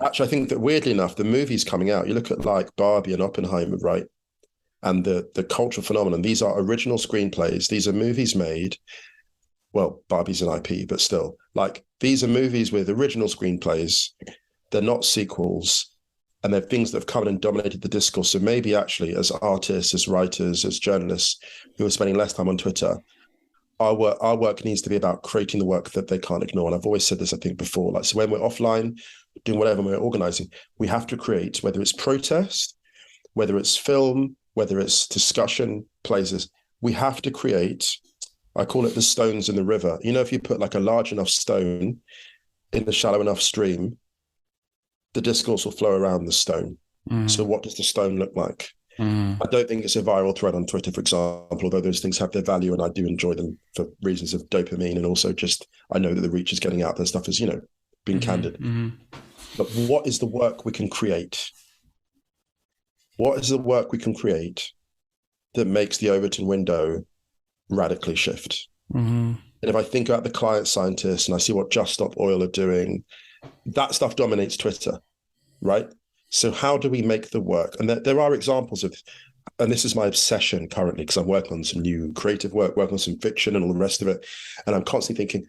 actually, I think that weirdly enough, the movies coming out, you look at like Barbie and Oppenheimer, right? And the cultural phenomenon, these are original screenplays. These are movies made, well, Barbie's an IP, but still, these are movies with original screenplays. They're not sequels, and they're things that have come in and dominated the discourse. So maybe actually, as artists, as writers, as journalists who are spending less time on Twitter, our work needs to be about creating the work that they can't ignore. And I've always said this, I think, before. So when we're offline, doing whatever we're organizing, we have to create, whether it's protest, whether it's film, whether it's discussion, places, we have to create, I call it the stones in the river. If you put a large enough stone in a shallow enough stream, the discourse will flow around the stone. So what does the stone look like? I don't think it's a viral thread on Twitter, for example, although those things have their value and I do enjoy them for reasons of dopamine, and also just I know that the reach is getting out there. Stuff is, being candid. But what is the work we can create? What is the work we can create that makes the Overton window radically shift? And if I think about the client scientists and I see what Just Stop Oil are doing, that stuff dominates Twitter, right? So how do we make the work? And there are examples of and this is my obsession currently, because I'm working on some new creative work, working on some fiction and all the rest of it. And I'm constantly thinking,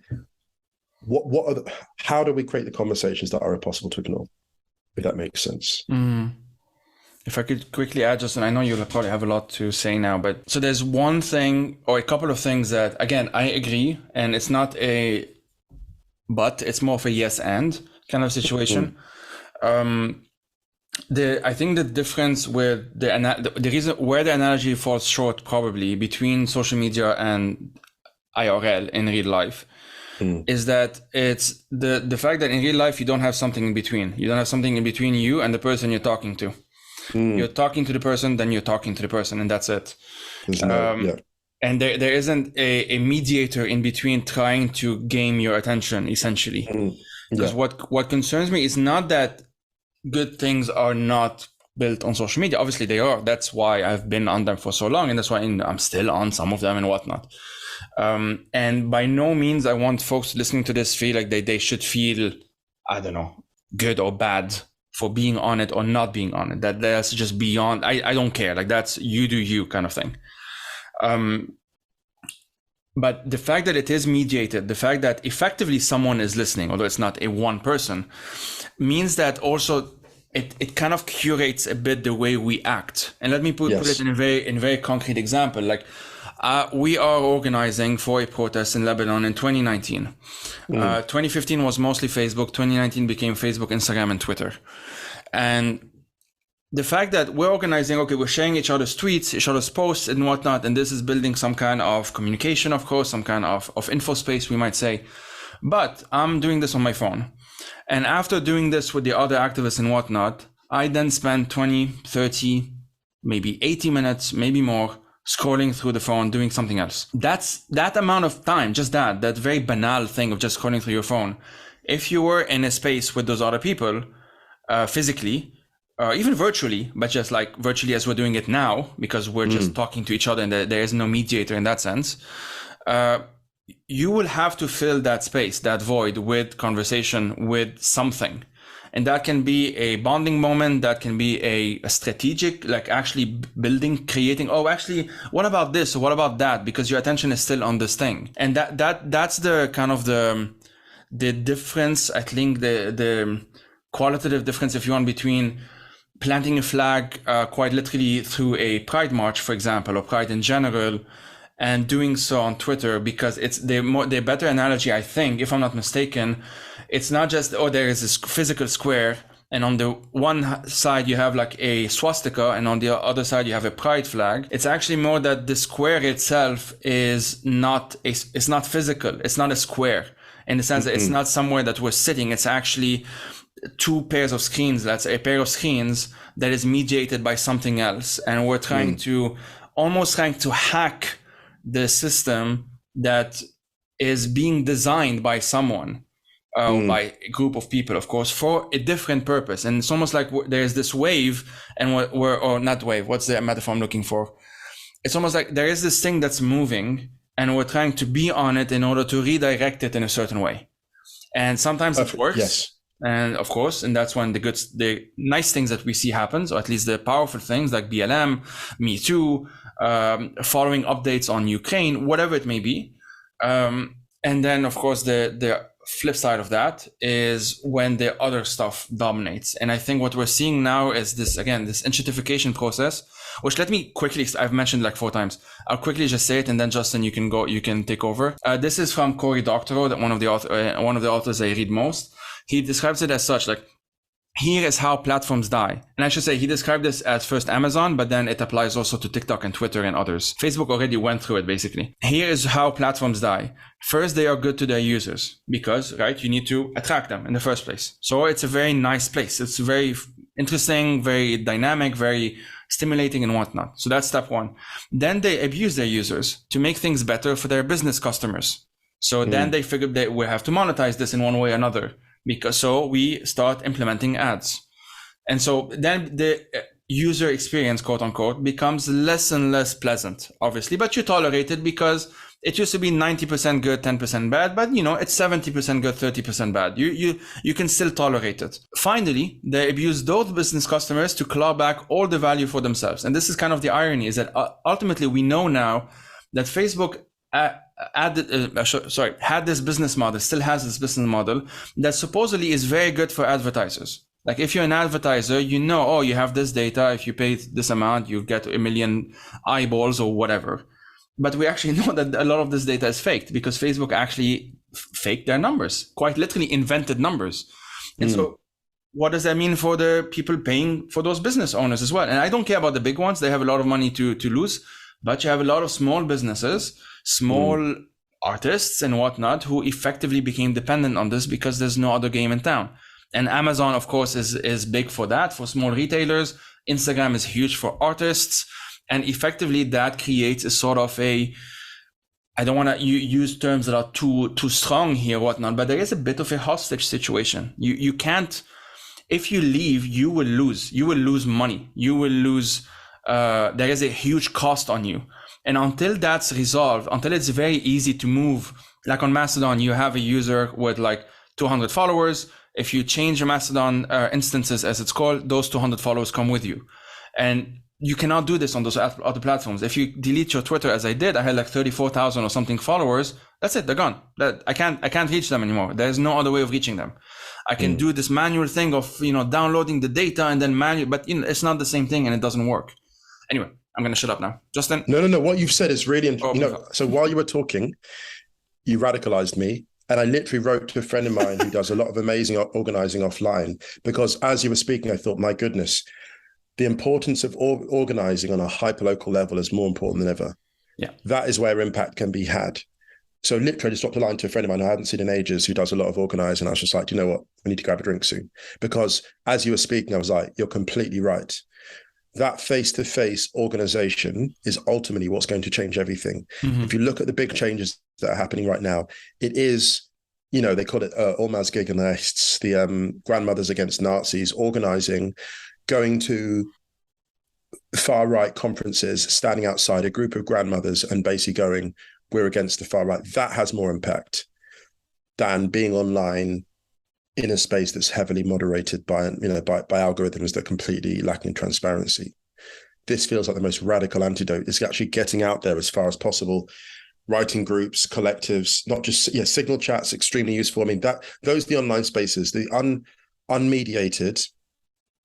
how do we create the conversations that are impossible to ignore? If that makes sense. If I could quickly add, Justin, I know you'll probably have a lot to say now, but so there's one thing or a couple of things that, again, I agree, and it's not a but, it's more of a yes and kind of situation. I think the difference with the reason where the analogy falls short probably between social media and IRL in real life is that it's the fact that in real life you don't have something in between. You don't have something in between you and the person you're talking to. You're talking to the person, then you're talking to the person, and that's it. And there isn't a mediator in between trying to game your attention, essentially. Because what concerns me is not that good things are not built on social media. Obviously they are. That's why I've been on them for so long, and that's why I'm still on some of them and whatnot. And by no means I want folks listening to this feel like they should feel, I don't know, good or bad for being on it or not being on it. That's just beyond, I don't care. Like, that's you do you kind of thing. But the fact that it is mediated, the fact that effectively someone is listening, although it's not a one person, means that also it kind of curates a bit the way we act. And let me put it in a very concrete example. Like, we are organizing for a protest in Lebanon in 2019. 2015 was mostly Facebook. 2019 became Facebook, Instagram, and Twitter. And the fact that we're organizing, okay, we're sharing each other's tweets, each other's posts and whatnot, and this is building some kind of communication, of course, some kind of info space, we might say. But I'm doing this on my phone. And after doing this with the other activists and whatnot, I then spend 20, 30, maybe 80 minutes, maybe more, scrolling through the phone, doing something else. That amount of time, just that very banal thing of just scrolling through your phone. If you were in a space with those other people, physically, even virtually, but just like virtually as we're doing it now, because we're just talking to each other and there is no mediator in that sense, you will have to fill that space, that void, with conversation, with something. And that can be a bonding moment, that can be a strategic, like actually building, creating, oh, actually, what about this or what about that? Because your attention is still on this thing. And that's the kind of the difference, I think, the qualitative difference, if you want, between planting a flag quite literally through a pride march, for example, or pride in general, and doing so on Twitter, because it's the better analogy, I think, if I'm not mistaken. It's not just, oh, there is this physical square, and on the one side you have like a swastika, and on the other side you have a pride flag. It's actually more that the square itself is not it's not physical. It's not a square in the sense that it's not somewhere that we're sitting. It's actually two pairs of screens. That's a pair of screens that is mediated by something else, and we're trying to hack the system that is being designed by someone. By a group of people, of course, for a different purpose. And it's almost like there's this wave, and or not wave, what's the metaphor I'm looking for? It's almost like there is this thing that's moving, and we're trying to be on it in order to redirect it in a certain way. And sometimes it works. Yes. And of course, and that's when the nice things that we see happens, or at least the powerful things like BLM, Me Too, following updates on Ukraine, whatever it may be. And then, of course, the flip side of that is when the other stuff dominates. And I think what we're seeing now is this institutification process, which, let me quickly, I've mentioned like 4 times. I'll quickly just say it, and then Justin, you can take over. This is from Cory Doctorow, that one of the authors I read most. He describes it as such, like, here is how platforms die. And I should say, he described this as first Amazon, but then it applies also to TikTok and Twitter and others. Facebook already went through it, basically. Here is how platforms die. First, they are good to their users because, right, you need to attract them in the first place. So it's a very nice place. It's very interesting, very dynamic, very stimulating and whatnot. So that's step 1. Then they abuse their users to make things better for their business customers. So then they figured that we have to monetize this in one way or another. So we start implementing ads. And so then the user experience, quote unquote, becomes less and less pleasant, obviously, but you tolerate it because It used to be 90% good, 10% bad, but it's 70% good, 30% bad. You can still tolerate it. Finally, they abuse those business customers to claw back all the value for themselves. And this is kind of the irony, is that ultimately we know now that Facebook had this business model, still has this business model that supposedly is very good for advertisers. Like if you're an advertiser, you have this data. If you pay this amount, you get 1 million eyeballs or whatever. But we actually know that a lot of this data is faked, because Facebook actually faked their numbers, quite literally invented numbers. And so what does that mean for the people paying for those business owners as well? And I don't care about the big ones. They have a lot of money to lose, but you have a lot of small businesses, small artists and whatnot, who effectively became dependent on this because there's no other game in town. And Amazon, of course, is big for that, for small retailers. Instagram is huge for artists. And effectively, that creates a sort of I don't want to use terms that are too strong here, whatnot, but there is a bit of a hostage situation. You can't, if you leave, you will lose. You will lose money. You will lose, there is a huge cost on you. And until that's resolved, until it's very easy to move, like on Mastodon, you have a user with like 200 followers. If you change your Mastodon instances, as it's called, those 200 followers come with you. And you cannot do this on those other platforms. If you delete your Twitter, as I did, I had like 34,000 or something followers. That's it. They're gone. I can't reach them anymore. There's no other way of reaching them. I can do this manual thing of, downloading the data and then but it's not the same thing, and it doesn't work. Anyway, I'm going to shut up now. Justin. No. What you've said is really, so while you were talking, you radicalized me. And I literally wrote to a friend of mine who does a lot of amazing organizing offline, because as you were speaking, I thought, my goodness, the importance of organizing on a hyperlocal level is more important than ever. Yeah. That is where impact can be had. So literally I just dropped a line to a friend of mine I hadn't seen in ages, who does a lot of organizing. I was just like, you know what? We need to grab a drink soon. Because as you were speaking, I was like, you're completely right. That face-to-face organization is ultimately what's going to change everything. Mm-hmm. If you look at the big changes that are happening right now, it is, they call it Olmaz Gegenrechts, the grandmothers against Nazis, organizing, going to far-right conferences, standing outside a group of grandmothers and basically going, we're against the far right. That has more impact than being online in a space that's heavily moderated by algorithms that are completely lacking transparency. This feels like the most radical antidote. It's actually getting out there as far as possible, writing groups, collectives, not just signal chats, extremely useful. I mean, those are the online spaces, the unmediated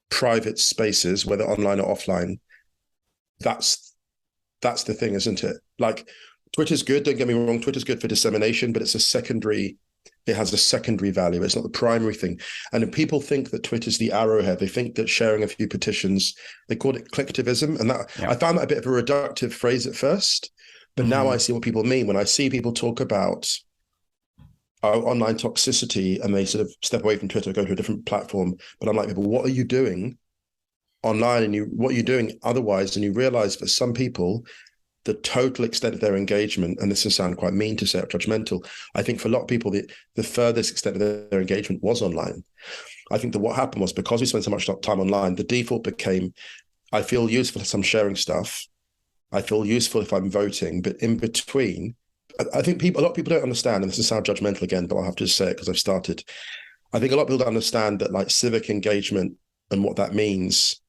private spaces, whether online or offline. That's the thing, isn't it? Like, Twitter's good, don't get me wrong, Twitter's good for dissemination, but it has a secondary value. It's not the primary thing. And if people think that Twitter's the arrowhead, they think that sharing a few petitions, they call it clicktivism. And I found that a bit of a reductive phrase at first, but now I see what people mean. When I see people talk about online toxicity and they sort of step away from Twitter, go to a different platform, but I'm like, people, what are you doing online and what are you doing otherwise? And you realize for some people, the total extent of their engagement, and this will sound quite mean to say or judgmental, I think for a lot of people, the furthest extent of their engagement was online. I think that what happened was, because we spent so much time online, the default became, I feel useful if I'm sharing stuff. I feel useful if I'm voting. But in between, I think a lot of people don't understand, and this will sound judgmental again, but I'll have to say it because I've started. I think a lot of people don't understand that, like, civic engagement and what that means,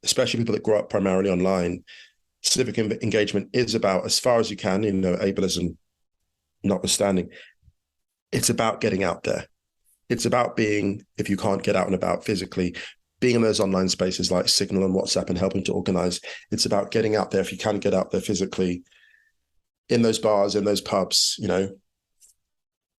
especially people that grow up primarily online. Civic engagement is about, as far as you can, ableism notwithstanding, it's about getting out there. It's about being, if you can't get out and about physically, being in those online spaces like Signal and WhatsApp and helping to organize. It's about getting out there, if you can get out there physically, in those bars, in those pubs,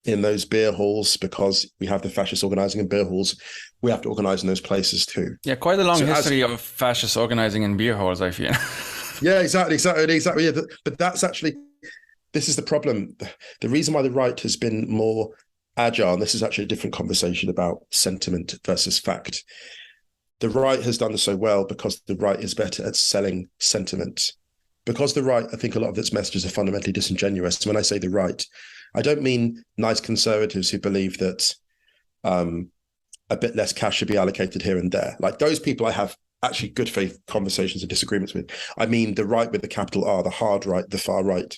in those beer halls, because we have the fascists organizing in beer halls. We have to organize in those places too. Yeah, quite a long history of fascists organizing in beer halls, I feel. Yeah, exactly. Yeah, but that's actually, this is the problem. The reason why the right has been more agile, and this is actually a different conversation about sentiment versus fact. The right has done so well because the right is better at selling sentiment. Because the right, I think a lot of its messages are fundamentally disingenuous. When I say the right, I don't mean nice conservatives who believe that a bit less cash should be allocated here and there. Like, those people I have actually good faith conversations and disagreements with. I mean the right with the capital R, the hard right, the far right.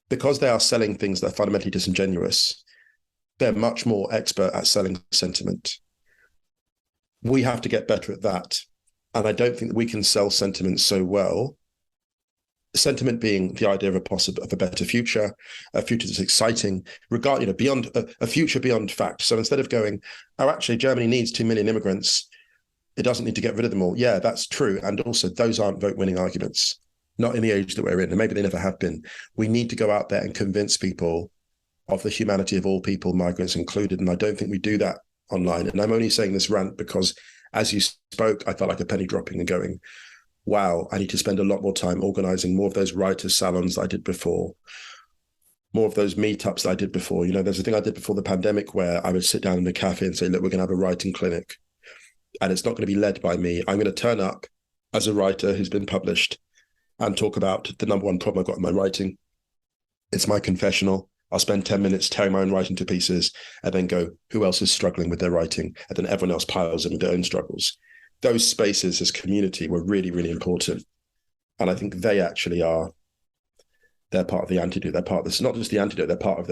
because they are selling things that are fundamentally disingenuous, they're much more expert at selling sentiment. We have to get better at that. And I don't think that we can sell sentiment so well. Sentiment being the idea of a better future, a future that's exciting, beyond a future beyond fact. So instead of going, oh, actually, Germany needs 2 million immigrants, it doesn't need to get rid of them all. Yeah, that's true. And also, those aren't vote-winning arguments, not in the age that we're in, and maybe they never have been. We need to go out there and convince people of the humanity of all people, migrants included. And I don't think we do that online. And I'm only saying this rant because as you spoke, I felt like a penny dropping and going, wow, I need to spend a lot more time organizing more of those writers' salons that I did before, more of those meetups that I did before. You know, there's a thing I did before the pandemic where I would sit down in a cafe and say, look, we're going to have a writing clinic. And it's not going to be led by me. I'm going to turn up as a writer who's been published and talk about the number one problem I've got in my writing. It's my confessional. I'll spend 10 minutes tearing my own writing to pieces and then go, who else is struggling with their writing? And then everyone else piles in with their own struggles. Those spaces as community were really, really important. And I think they actually are, they're part of the antidote. They're part of this, not just the antidote, they're part of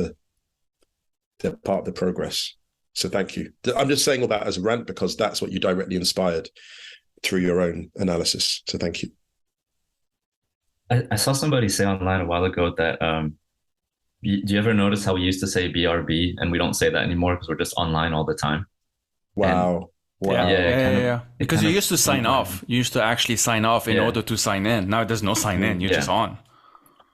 the progress. So thank you. I'm just saying all that as a rant because that's what you directly inspired through your own analysis. So thank you. I saw somebody say online a while ago that do you ever notice how we used to say BRB and we don't say that anymore because we're just online all the time? Wow. Wow. Yeah. Because you used to sign off. You used to actually sign off in order to sign in. Now there's no sign in. You're just on.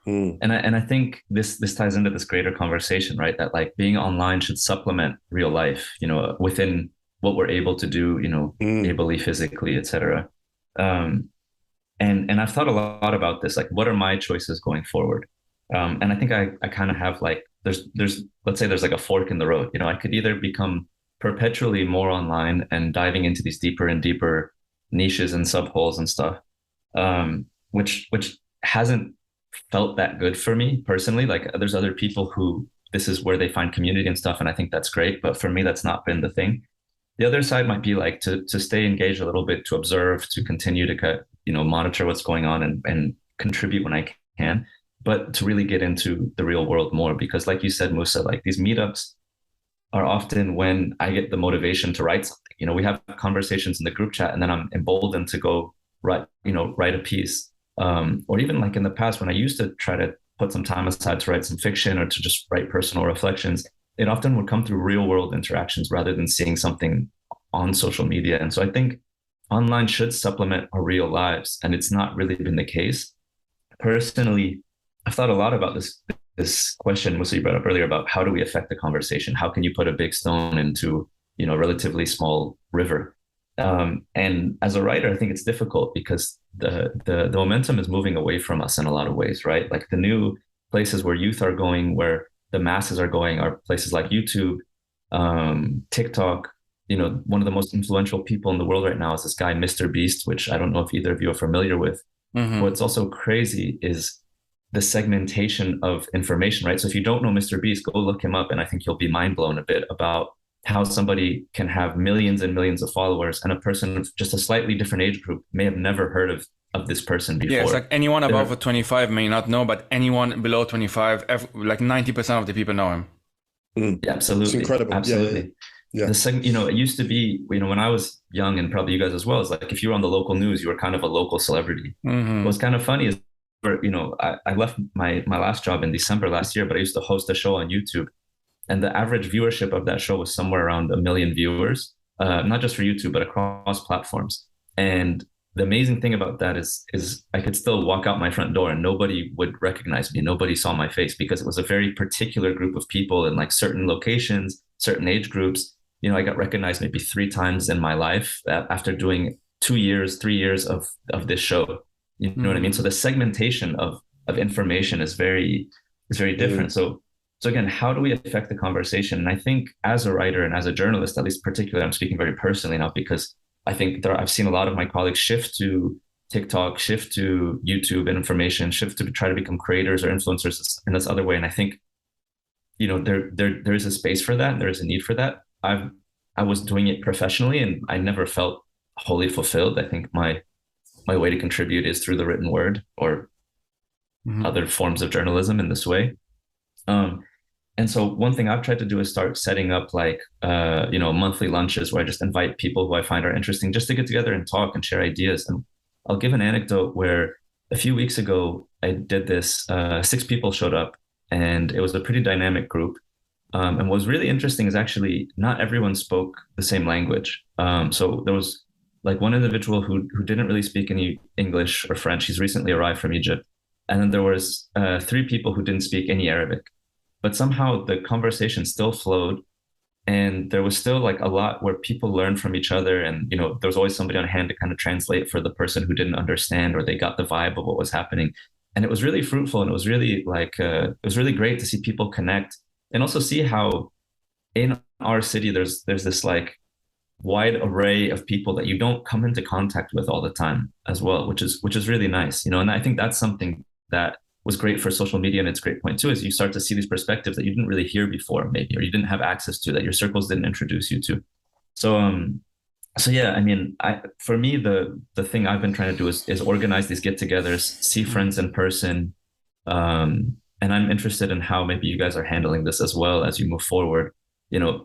And I think this ties into this greater conversation, right? That like being online should supplement real life, you know, within what we're able to do, you know, ably, physically, etc. And I've thought a lot about this, like, what are my choices going forward? And I think I kind of have like, there's let's say there's like a fork in the road. You know, I could either become perpetually more online and diving into these deeper and deeper niches and subholes and stuff, which hasn't felt that good for me personally. Like there's other people who this is where they find community and stuff, and I think that's great. But for me, that's not been the thing. The other side might be like to stay engaged a little bit, to observe, to continue to monitor what's going on and contribute when I can, but to really get into the real world more. Because like you said, Musa, like these meetups are often when I get the motivation to write something. You know, we have conversations in the group chat and then I'm emboldened to go write a piece. Or even like in the past when I used to try to put some time aside to write some fiction or to just write personal reflections, it often would come through real world interactions rather than seeing something on social media. And so I think online should supplement our real lives, and it's not really been the case. Personally, I've thought a lot about this question, Musa, you brought up earlier about how do we affect the conversation? How can you put a big stone into, a relatively small river? And as a writer, I think it's difficult because the momentum is moving away from us in a lot of ways, right? Like the new places where youth are going, where the masses are going, are places like YouTube, TikTok. One of the most influential people in the world right now is this guy, Mr. Beast, which I don't know if either of you are familiar with. Mm-hmm. What's also crazy is the segmentation of information, right? So if you don't know Mr. Beast, go look him up, and I think you'll be mind blown a bit about how somebody can have millions and millions of followers, and a person of just a slightly different age group may have never heard of this person before. Yeah, it's like anyone above 25 may not know, but anyone below 25, like 90% of the people know him. Yeah, absolutely. It's incredible. Absolutely. Yeah. The second, it used to be, when I was young, and probably you guys as well, is like if you were on the local news, you were kind of a local celebrity. Mm-hmm. What's kind of funny is, I left my last job in December last year, but I used to host a show on YouTube. And the average viewership of that show was somewhere around 1 million viewers, not just for YouTube, but across platforms. And the amazing thing about that is I could still walk out my front door and nobody would recognize me. Nobody saw my face because it was a very particular group of people in like certain locations, certain age groups. I got recognized maybe 3 times in my life after doing 3 years of this show. You know what I mean? So the segmentation of information is very different. So again, how do we affect the conversation? And I think as a writer and as a journalist, at least particularly, I'm speaking very personally now, because I think I've seen a lot of my colleagues shift to TikTok, shift to YouTube and information, shift to try to become creators or influencers in this other way. And I think, there is a space for that. And there is a need for that. I was doing it professionally and I never felt wholly fulfilled. I think my way to contribute is through the written word or other forms of journalism in this way. And so one thing I've tried to do is start setting up like monthly lunches where I just invite people who I find are interesting just to get together and talk and share ideas. And I'll give an anecdote where a few weeks ago I did this. 6 people showed up, and it was a pretty dynamic group. And what was really interesting is actually not everyone spoke the same language. So there was like one individual who didn't really speak any English or French. He's recently arrived from Egypt, and then there was 3 people who didn't speak any Arabic, but somehow the conversation still flowed, and there was still like a lot where people learned from each other, and there was always somebody on hand to kind of translate for the person who didn't understand, or they got the vibe of what was happening. And it was really fruitful, and it was really like it was really great to see people connect, and also see how in our city there's this like wide array of people that you don't come into contact with all the time as well, which is really nice. And I think that's something that was great for social media. And its great point too is you start to see these perspectives that you didn't really hear before, maybe, or you didn't have access to, that your circles didn't introduce you to. So yeah, I mean, for me, the thing I've been trying to do is organize these get-togethers, see friends in person, and I'm interested in how maybe you guys are handling this as well as you move forward,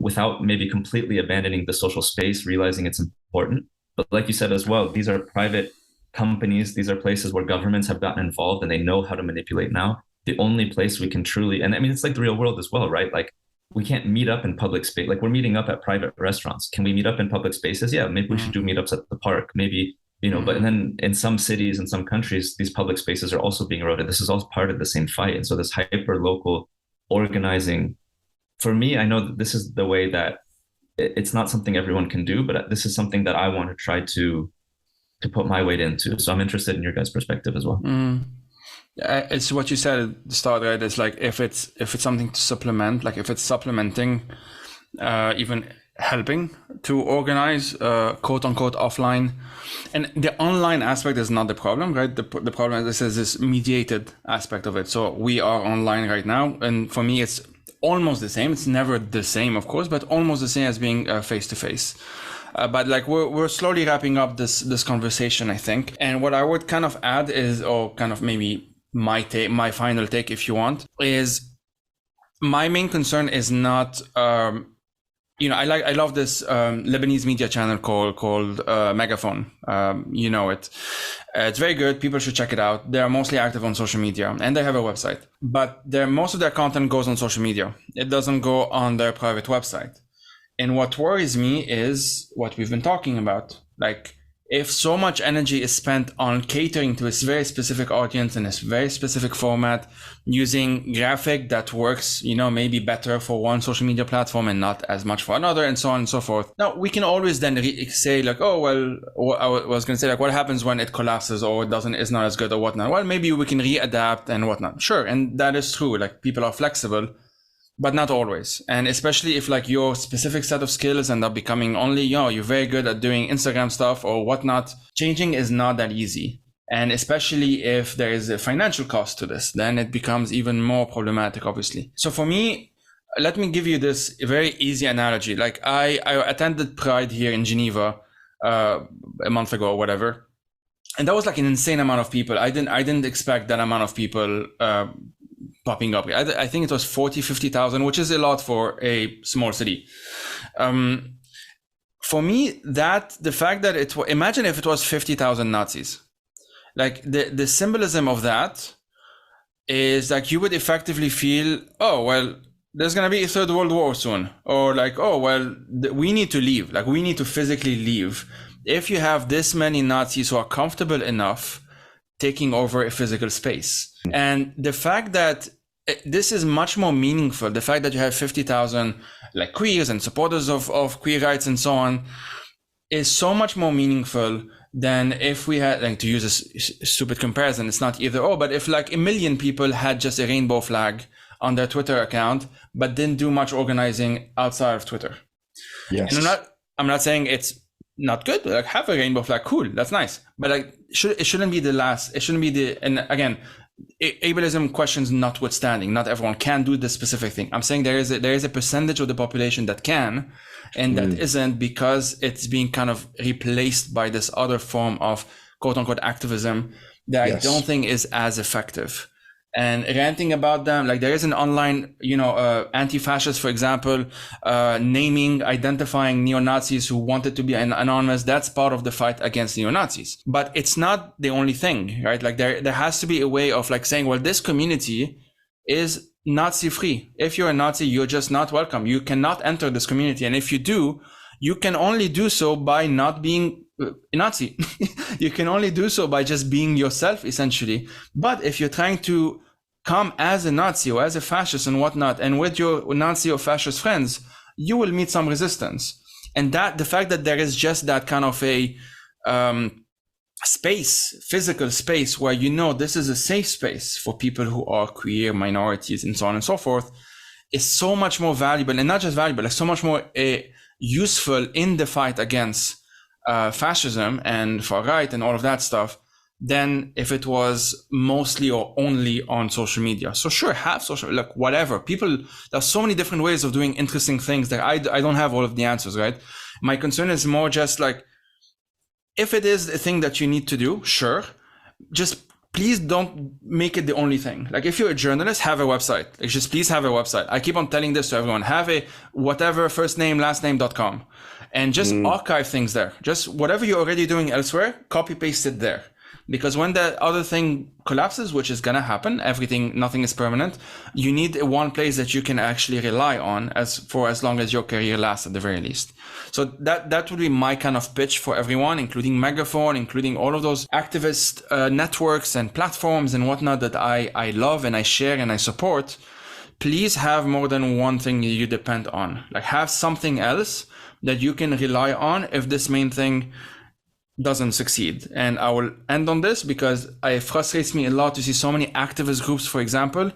without maybe completely abandoning the social space, realizing it's important. But like you said as well, these are private companies, these are places where governments have gotten involved and they know how to manipulate now. The only place we can truly, and I mean, it's like the real world as well, right? Like we can't meet up in public space. Like we're meeting up at private restaurants. Can we meet up in public spaces? Yeah, maybe we should do meetups at the park. Maybe, but then in some cities, in some countries, these public spaces are also being eroded. This is all part of the same fight. And so this hyper local organizing, for me, I know that this is the way that it's not something everyone can do, but this is something that I want to try to put my weight into. So I'm interested in your guys' perspective as well. It's what you said at the start, right? It's like if it's something to supplement, like if it's supplementing, even helping to organize, quote unquote, offline, and the online aspect is not the problem, right? The problem, as I said, is this mediated aspect of it. So we are online right now, and for me, it's almost the same. It's never the same, of course, but almost the same as being face to face. But like we're slowly wrapping up this conversation, I think. And what I would kind of add is, or kind of maybe my final take, if you want, is my main concern is not, I love this Lebanese media channel called Megaphone. It's very good. People should check it out. They're mostly active on social media, and they have a website. But most of their content goes on social media. It doesn't go on their private website. And what worries me is what we've been talking about. Like, if so much energy is spent on catering to this very specific audience in this very specific format, using graphic that works, maybe better for one social media platform and not as much for another, and so on and so forth. Now, we can always then say like, oh, well, I was going to say like, what happens when it collapses or is not as good or whatnot? Well, maybe we can readapt and whatnot. Sure. And that is true. Like, people are flexible, but not always. And especially if like your specific set of skills end up becoming only, you're very good at doing Instagram stuff or whatnot, changing is not that easy. And especially if there is a financial cost to this, then it becomes even more problematic, obviously. So for me, let me give you this very easy analogy. Like I attended Pride here in Geneva a month ago or whatever. And that was like an insane amount of people. I didn't expect that amount of people popping up. I think it was 50,000, which is a lot for a small city. For me, the fact that imagine if it was 50,000 Nazis. Like the symbolism of that is like you would effectively feel, oh, well, there's going to be a third world war soon. Or like, oh, well, we need to leave. Like we need to physically leave. If you have this many Nazis who are comfortable enough taking over a physical space. And the fact that this is much more meaningful, the fact that you have 50,000 like queers and supporters of queer rights and so on, is so much more meaningful than if we had, like, to use a stupid comparison, it's not either or, but if like 1 million people had just a rainbow flag on their Twitter account, but didn't do much organizing outside of Twitter. Yes. And I'm not saying it's not good, like have a rainbow flag, cool, that's nice. But like it shouldn't be the last, it shouldn't be and again, ableism questions notwithstanding, not everyone can do this specific thing. I'm saying there is a percentage of the population that can, and that isn't, because it's being kind of replaced by this other form of quote unquote activism that I don't think is as effective. and ranting about them. Like there is an online, anti-fascist, for example, identifying neo-Nazis who wanted to be anonymous. That's part of the fight against neo-Nazis. But it's not the only thing, right? Like there has to be a way of like saying, well, this community is Nazi free. If you're a Nazi, you're just not welcome. You cannot enter this community. And if you do, you can only do so by not being a Nazi. You can only do so by just being yourself, essentially. But if you're trying to come as a Nazi or as a fascist and whatnot, and with your Nazi or fascist friends, you will meet some resistance. And that the fact that there is just that kind of a physical space where this is a safe space for people who are queer, minorities, and so on and so forth, is so much more valuable, and not just valuable, like so much more useful in the fight against fascism and far right and all of that stuff than if it was mostly or only on social media. So sure, have social, like whatever. There's so many different ways of doing interesting things that I don't have all of the answers, right? My concern is more just like, if it is a thing that you need to do, sure, just please don't make it the only thing. Like if you're a journalist, have a website. Like just please have a website. I keep on telling this to everyone. Have a whatever first name, last name.com and just archive things there. Just whatever you're already doing elsewhere, copy paste it there. Because when the other thing collapses, which is gonna happen, nothing is permanent. You need one place that you can actually rely on as long as your career lasts at the very least. So that would be my kind of pitch for everyone, including Megaphone, including all of those activist networks and platforms and whatnot that I love and I share and I support. Please have more than one thing you depend on. Like have something else that you can rely on if this main thing doesn't succeed. And I will end on this because it frustrates me a lot to see so many activist groups, for example,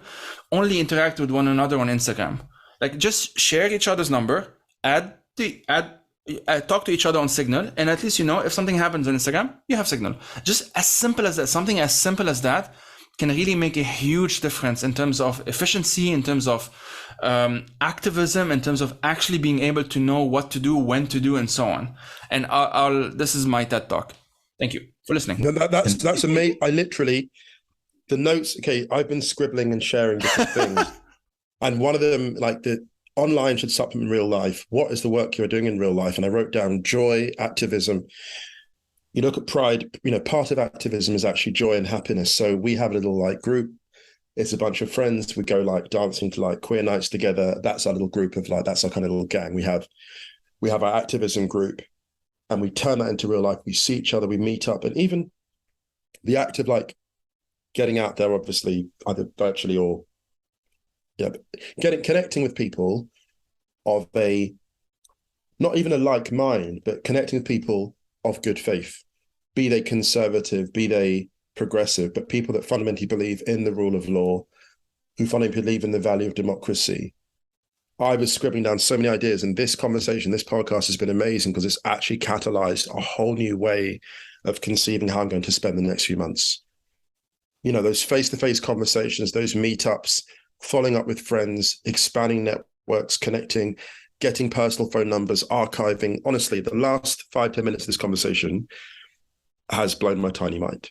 only interact with one another on Instagram. Like just share each other's number, talk to each other on Signal, and at least if something happens on Instagram, you have Signal. Just as simple as that. Something as simple as that can really make a huge difference in terms of efficiency, in terms of activism, in terms of actually being able to know what to do, when to do, and so on. And this is my TED Talk. Thank you for listening. No, that's amazing. I literally, the notes, okay, I've been scribbling and sharing different things. And one of them, like the online should supplement real life. What is the work you're doing in real life? And I wrote down joy, activism. You look at pride, part of activism is actually joy and happiness. So we have a little like group. It's a bunch of friends. We go like dancing to like queer nights together. That's our little group of like, that's our kind of little gang. We have our activism group and we turn that into real life. We see each other, we meet up, and even the act of like getting out there, obviously, either virtually or connecting with people of not even a like mind, but connecting with people of good faith, be they conservative, be they progressive, but people that fundamentally believe in the rule of law, who fundamentally believe in the value of democracy. I was scribbling down so many ideas, and this conversation, this podcast has been amazing because it's actually catalyzed a whole new way of conceiving how I'm going to spend the next few months. Those face-to-face conversations, those meetups, following up with friends, expanding networks, connecting, getting personal phone numbers, archiving. Honestly, the last 5-10 minutes of this conversation has blown my tiny mind.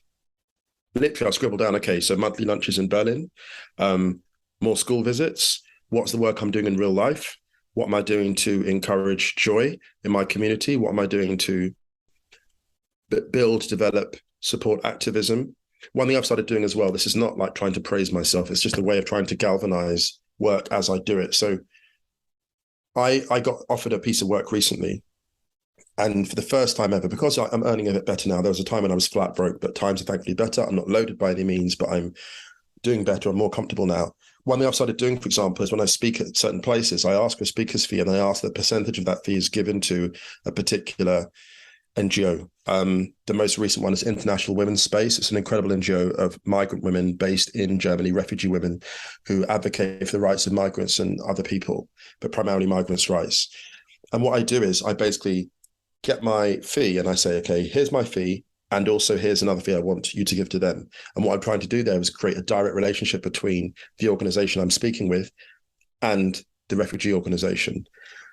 Literally, I'll scribble down, okay, so monthly lunches in Berlin, more school visits. What's the work I'm doing in real life? What am I doing to encourage joy in my community? What am I doing to build, develop, support activism? One thing I've started doing as well, this is not like trying to praise myself. It's just a way of trying to galvanize work as I do it. So I got offered a piece of work recently. And for the first time ever, because I'm earning a bit better now, there was a time when I was flat broke, but times are thankfully better. I'm not loaded by any means, but I'm doing better. I'm more comfortable now. One thing I've started doing, for example, is when I speak at certain places, I ask for a speaker's fee and I ask that percentage of that fee is given to a particular NGO. The most recent one is International Women's Space. It's an incredible NGO of migrant women based in Germany, refugee women who advocate for the rights of migrants and other people, but primarily migrants' rights. And what I do is I basically get my fee and I say, okay, here's my fee. And also here's another fee I want you to give to them. And what I'm trying to do there is create a direct relationship between the organization I'm speaking with and the refugee organization.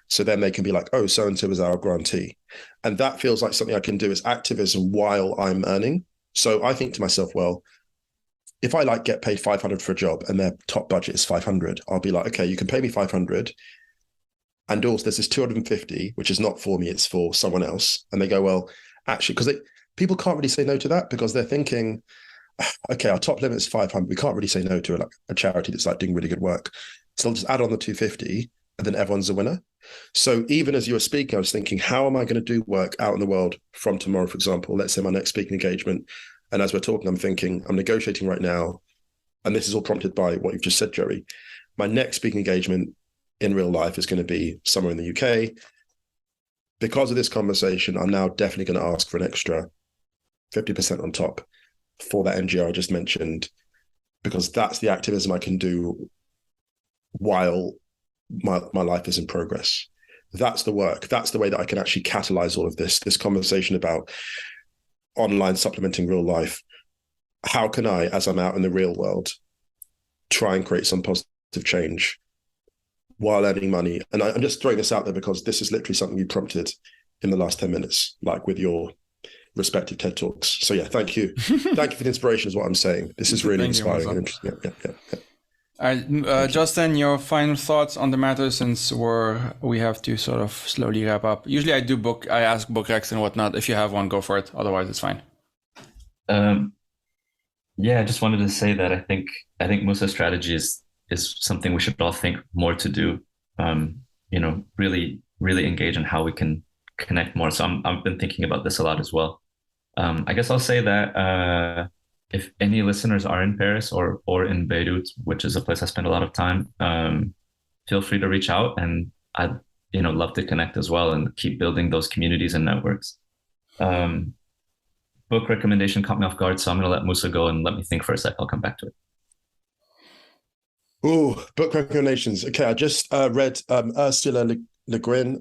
So then they can be like, oh, so-and-so is our grantee. And that feels like something I can do as activism while I'm earning. So I think to myself, well, if I like get paid 500 for a job and their top budget is 500, I'll be like, okay, you can pay me 500. And also there's this 250, which is not for me, it's for someone else. And they go, well, actually, because people can't really say no to that because they're thinking, okay, our top limit is 500. We can't really say no to a charity that's like doing really good work. So I'll just add on the 250 and then everyone's a winner. So even as you were speaking, I was thinking, how am I going to do work out in the world from tomorrow, for example? Let's say my next speaking engagement. And as we're talking, I'm thinking, I'm negotiating right now. And this is all prompted by what you've just said, Joey. My next speaking engagement in real life is going to be somewhere in the UK. Because of this conversation, I'm now definitely going to ask for an extra 50% on top for that NGO I just mentioned, because that's the activism I can do while my life is in progress. That's the work. That's the way that I can actually catalyze all of this conversation about online supplementing real life. How can I, as I'm out in the real world, try and create some positive change while earning money? And I'm just throwing this out there because this is literally something you prompted in the last 10 minutes, like with your respective TED Talks. So yeah, thank you. Thank you for the inspiration is what I'm saying. This is really inspiring and interesting. Yeah. All right, Justin, your final thoughts on the matter, since we have to sort of slowly wrap up. Usually I ask book recs and whatnot. If you have one, go for it. Otherwise, it's fine. Yeah, I just wanted to say that I think Musa's strategy is something we should all think more to do. Really, really engage in how we can connect more. So I've been thinking about this a lot as well. I guess I'll say that if any listeners are in Paris or in Beirut, which is a place I spend a lot of time, feel free to reach out, and I'd love to connect as well and keep building those communities and networks. Book recommendation caught me off guard, so I'm going to let Musa go and let me think for a sec. I'll come back to it. Oh, book recommendations. Okay, I just read Ursula Le Guin.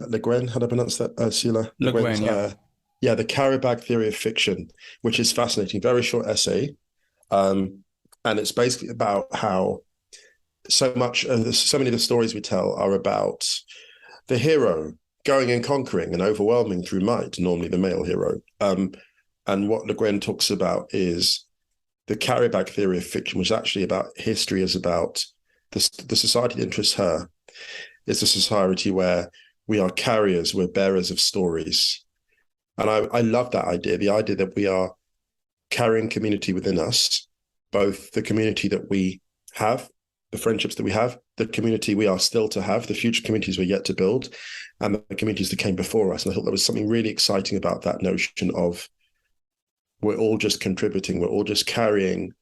How do I pronounce that? Ursula Le Guin, yeah. Yeah, The Carrier Bag Theory of Fiction, which is fascinating. Very short essay. And it's basically about how so many of the stories we tell are about the hero going and conquering and overwhelming through might, normally the male hero. And what Le Guin talks about is the carrier bag theory of fiction, which is actually about history, is about the society that interests her is a society where we are carriers, we're bearers of stories. And I love that idea, the idea that we are carrying community within us, both the community that we have, the friendships that we have, the community we are still to have, the future communities we're yet to build, and the communities that came before us. And I thought there was something really exciting about that notion of we're all just contributing, we're all just carrying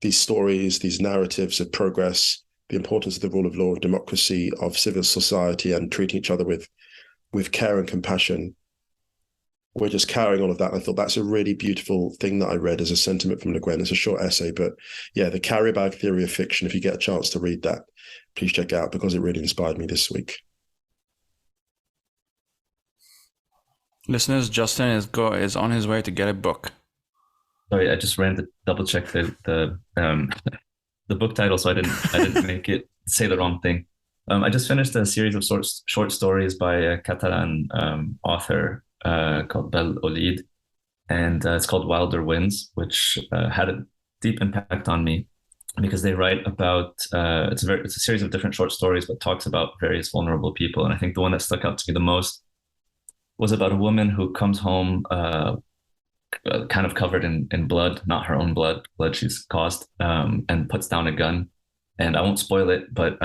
these stories, these narratives of progress, the importance of the rule of law, of democracy, of civil society, and treating each other with care and compassion. We're just carrying all of that. And I thought that's a really beautiful thing that I read as a sentiment from Le Guin. It's a short essay, but yeah, The Carrier Bag Theory of Fiction, if you get a chance to read that, please check it out because it really inspired me this week. Listeners, Justin is on his way to get a book. Sorry, I just ran to double check the book title, so I didn't make it say the wrong thing. I just finished a series of short stories by a Catalan author called Olid, and it's called Wilder Winds, which had a deep impact on me because they write about it's a series of different short stories, but talks about various vulnerable people. And I think the one that stuck out to me the most was about a woman who comes home kind of covered in blood, not her own blood she's caused, and puts down a gun. And I won't spoil it, but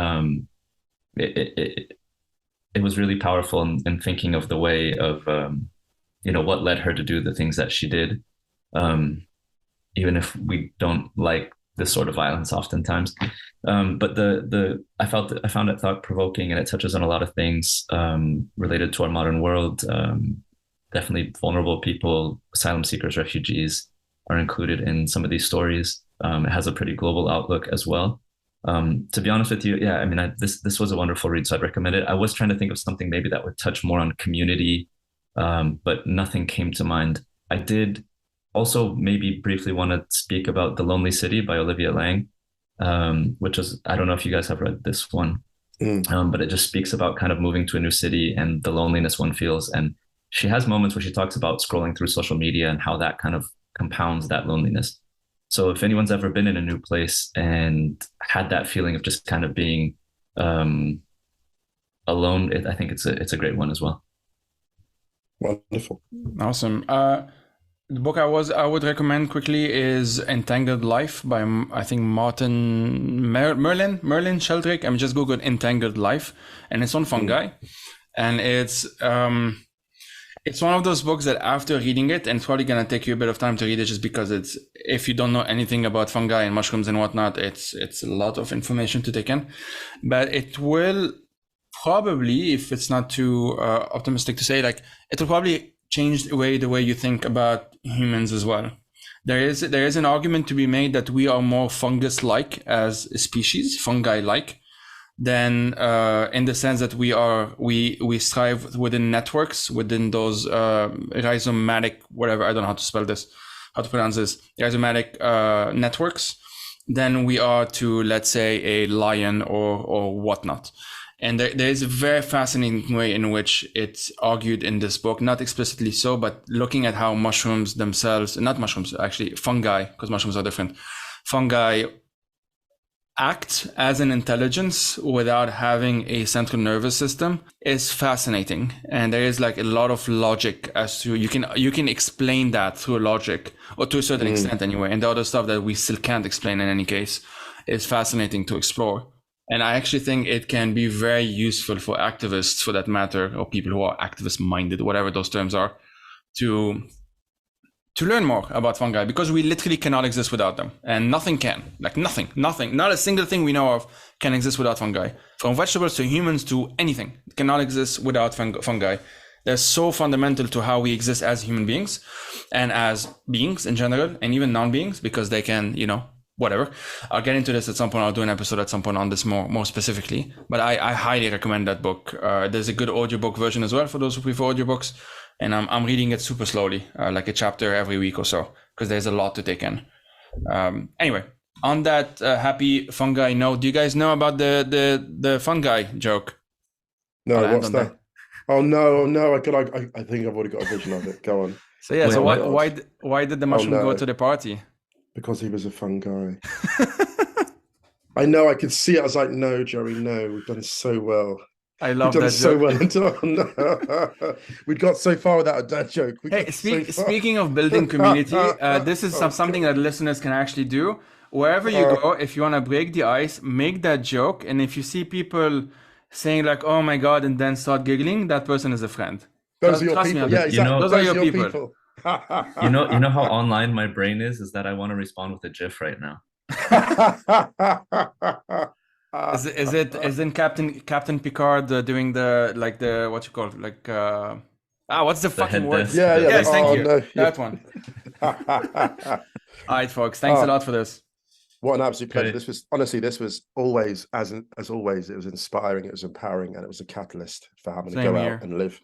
it was really powerful in thinking of the way of, what led her to do the things that she did, even if we don't like this sort of violence oftentimes. But I found it thought-provoking, and it touches on a lot of things related to our modern world. Definitely vulnerable people, asylum seekers, refugees are included in some of these stories. It has a pretty global outlook as well. To be honest with you, yeah, I mean, this was a wonderful read, so I'd recommend it. I was trying to think of something maybe that would touch more on community, but nothing came to mind. I did also maybe briefly want to speak about The Lonely City by Olivia Lang, which is, I don't know if you guys have read this one, but it just speaks about kind of moving to a new city and the loneliness one feels. And she has moments where she talks about scrolling through social media and how that kind of compounds that loneliness. So if anyone's ever been in a new place and had that feeling of just kind of being alone, I think it's a great one as well. Wonderful. Awesome. The book I would recommend quickly is Entangled Life by I think Merlin Sheldrake. I just googled Entangled Life, and it's on fungi, and it's one of those books that after reading it, and it's probably gonna take you a bit of time to read it, just because it's, if you don't know anything about fungi and mushrooms and whatnot, it's a lot of information to take in, but it will probably, if it's not too optimistic to say, like it will probably change the way you think about humans as well. There is an argument to be made that we are more fungus-like as a species, fungi-like, than in the sense that we strive within networks, within those rhizomatic, whatever, I don't know how to pronounce this, rhizomatic networks, than we are to, let's say, a lion or whatnot. And there is a very fascinating way in which it's argued in this book, not explicitly so, but looking at how mushrooms themselves, not mushrooms, actually fungi, because mushrooms are different, fungi act as an intelligence without having a central nervous system is fascinating. And there is like a lot of logic as to, you can explain that through logic, or to a certain extent anyway. And the other stuff that we still can't explain in any case is fascinating to explore. And I actually think it can be very useful for activists, for that matter, or people who are activist minded, whatever those terms are, to learn more about fungi, because we literally cannot exist without them, and nothing can, like nothing, not a single thing we know of can exist without fungi. From vegetables to humans to anything cannot exist without fungi. They're so fundamental to how we exist as human beings and as beings in general, and even non-beings, because they can, whatever. I'll get into this at some point. I'll do an episode at some point on this more specifically, but I highly recommend that book. There's a good audiobook version as well for those who prefer audiobooks, and I'm reading it super slowly, like a chapter every week or so, because there's a lot to take in. Anyway, on that happy fungi note, do you guys know about the fungi joke? No, what's that? Oh no! I think I've already got a vision of it. Go on. So yeah, why did the mushroom go to the party? Because he was a fungi. I know, I could see it. I was like, no, Joey, no, we've done so well. I love that joke. No. We got so far without a dad joke. Speaking of building community, this is something that listeners can actually do. Wherever you go, if you want to break the ice, make that joke. And if you see people saying like, oh my God, and then start giggling, that person is a friend. Those are your people. Yeah, exactly. Those are your people. You know how online my brain is that I want to respond with a GIF right now. Isn't Captain Picard doing the what you call it, like what's the fucking word? Yeah. Thank you. No, that one. All right, folks. Thanks a lot for this. What an absolute pleasure. This was always, as always, it was inspiring, it was empowering, and it was a catalyst for having to go out and live.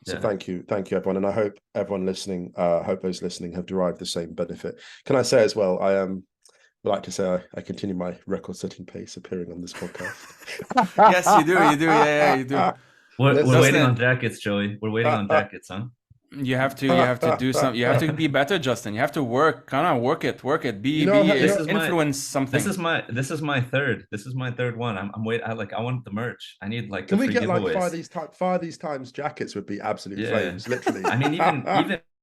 So thank you everyone, and I hope everyone listening, those listening have derived the same benefit. Can I say as well, I would like to say I continue my record-setting pace appearing on this podcast. Yes, you do. Yeah, you do. We're waiting on jackets, Joey. We're waiting on jackets, huh? You have to do some. You have to be better, Justin. You have to work it. Be influence something. This is my third one. I'm waiting. I want the merch. I need like. Can we get like fire these times jackets would be absolute flames, literally. I mean,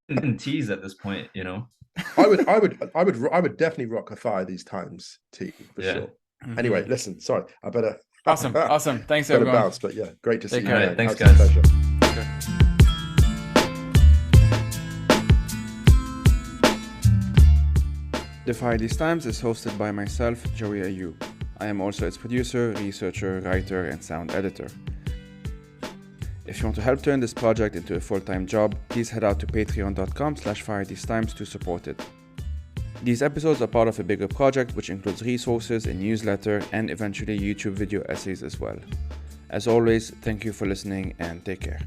even tees at this point, I would definitely rock a fire these times tee for sure. Mm-hmm. Anyway, listen. Sorry, I better. Awesome. Thanks everyone. Bounce, but yeah, great to see you. Right, thanks, guys. Pleasure. Okay. The Fire These Times is hosted by myself, Joey Ayoub. I am also its producer, researcher, writer, and sound editor. If you want to help turn this project into a full-time job, please head out to patreon.com/firethesetimes to support it. These episodes are part of a bigger project which includes resources, a newsletter, and eventually YouTube video essays as well. As always, thank you for listening and take care.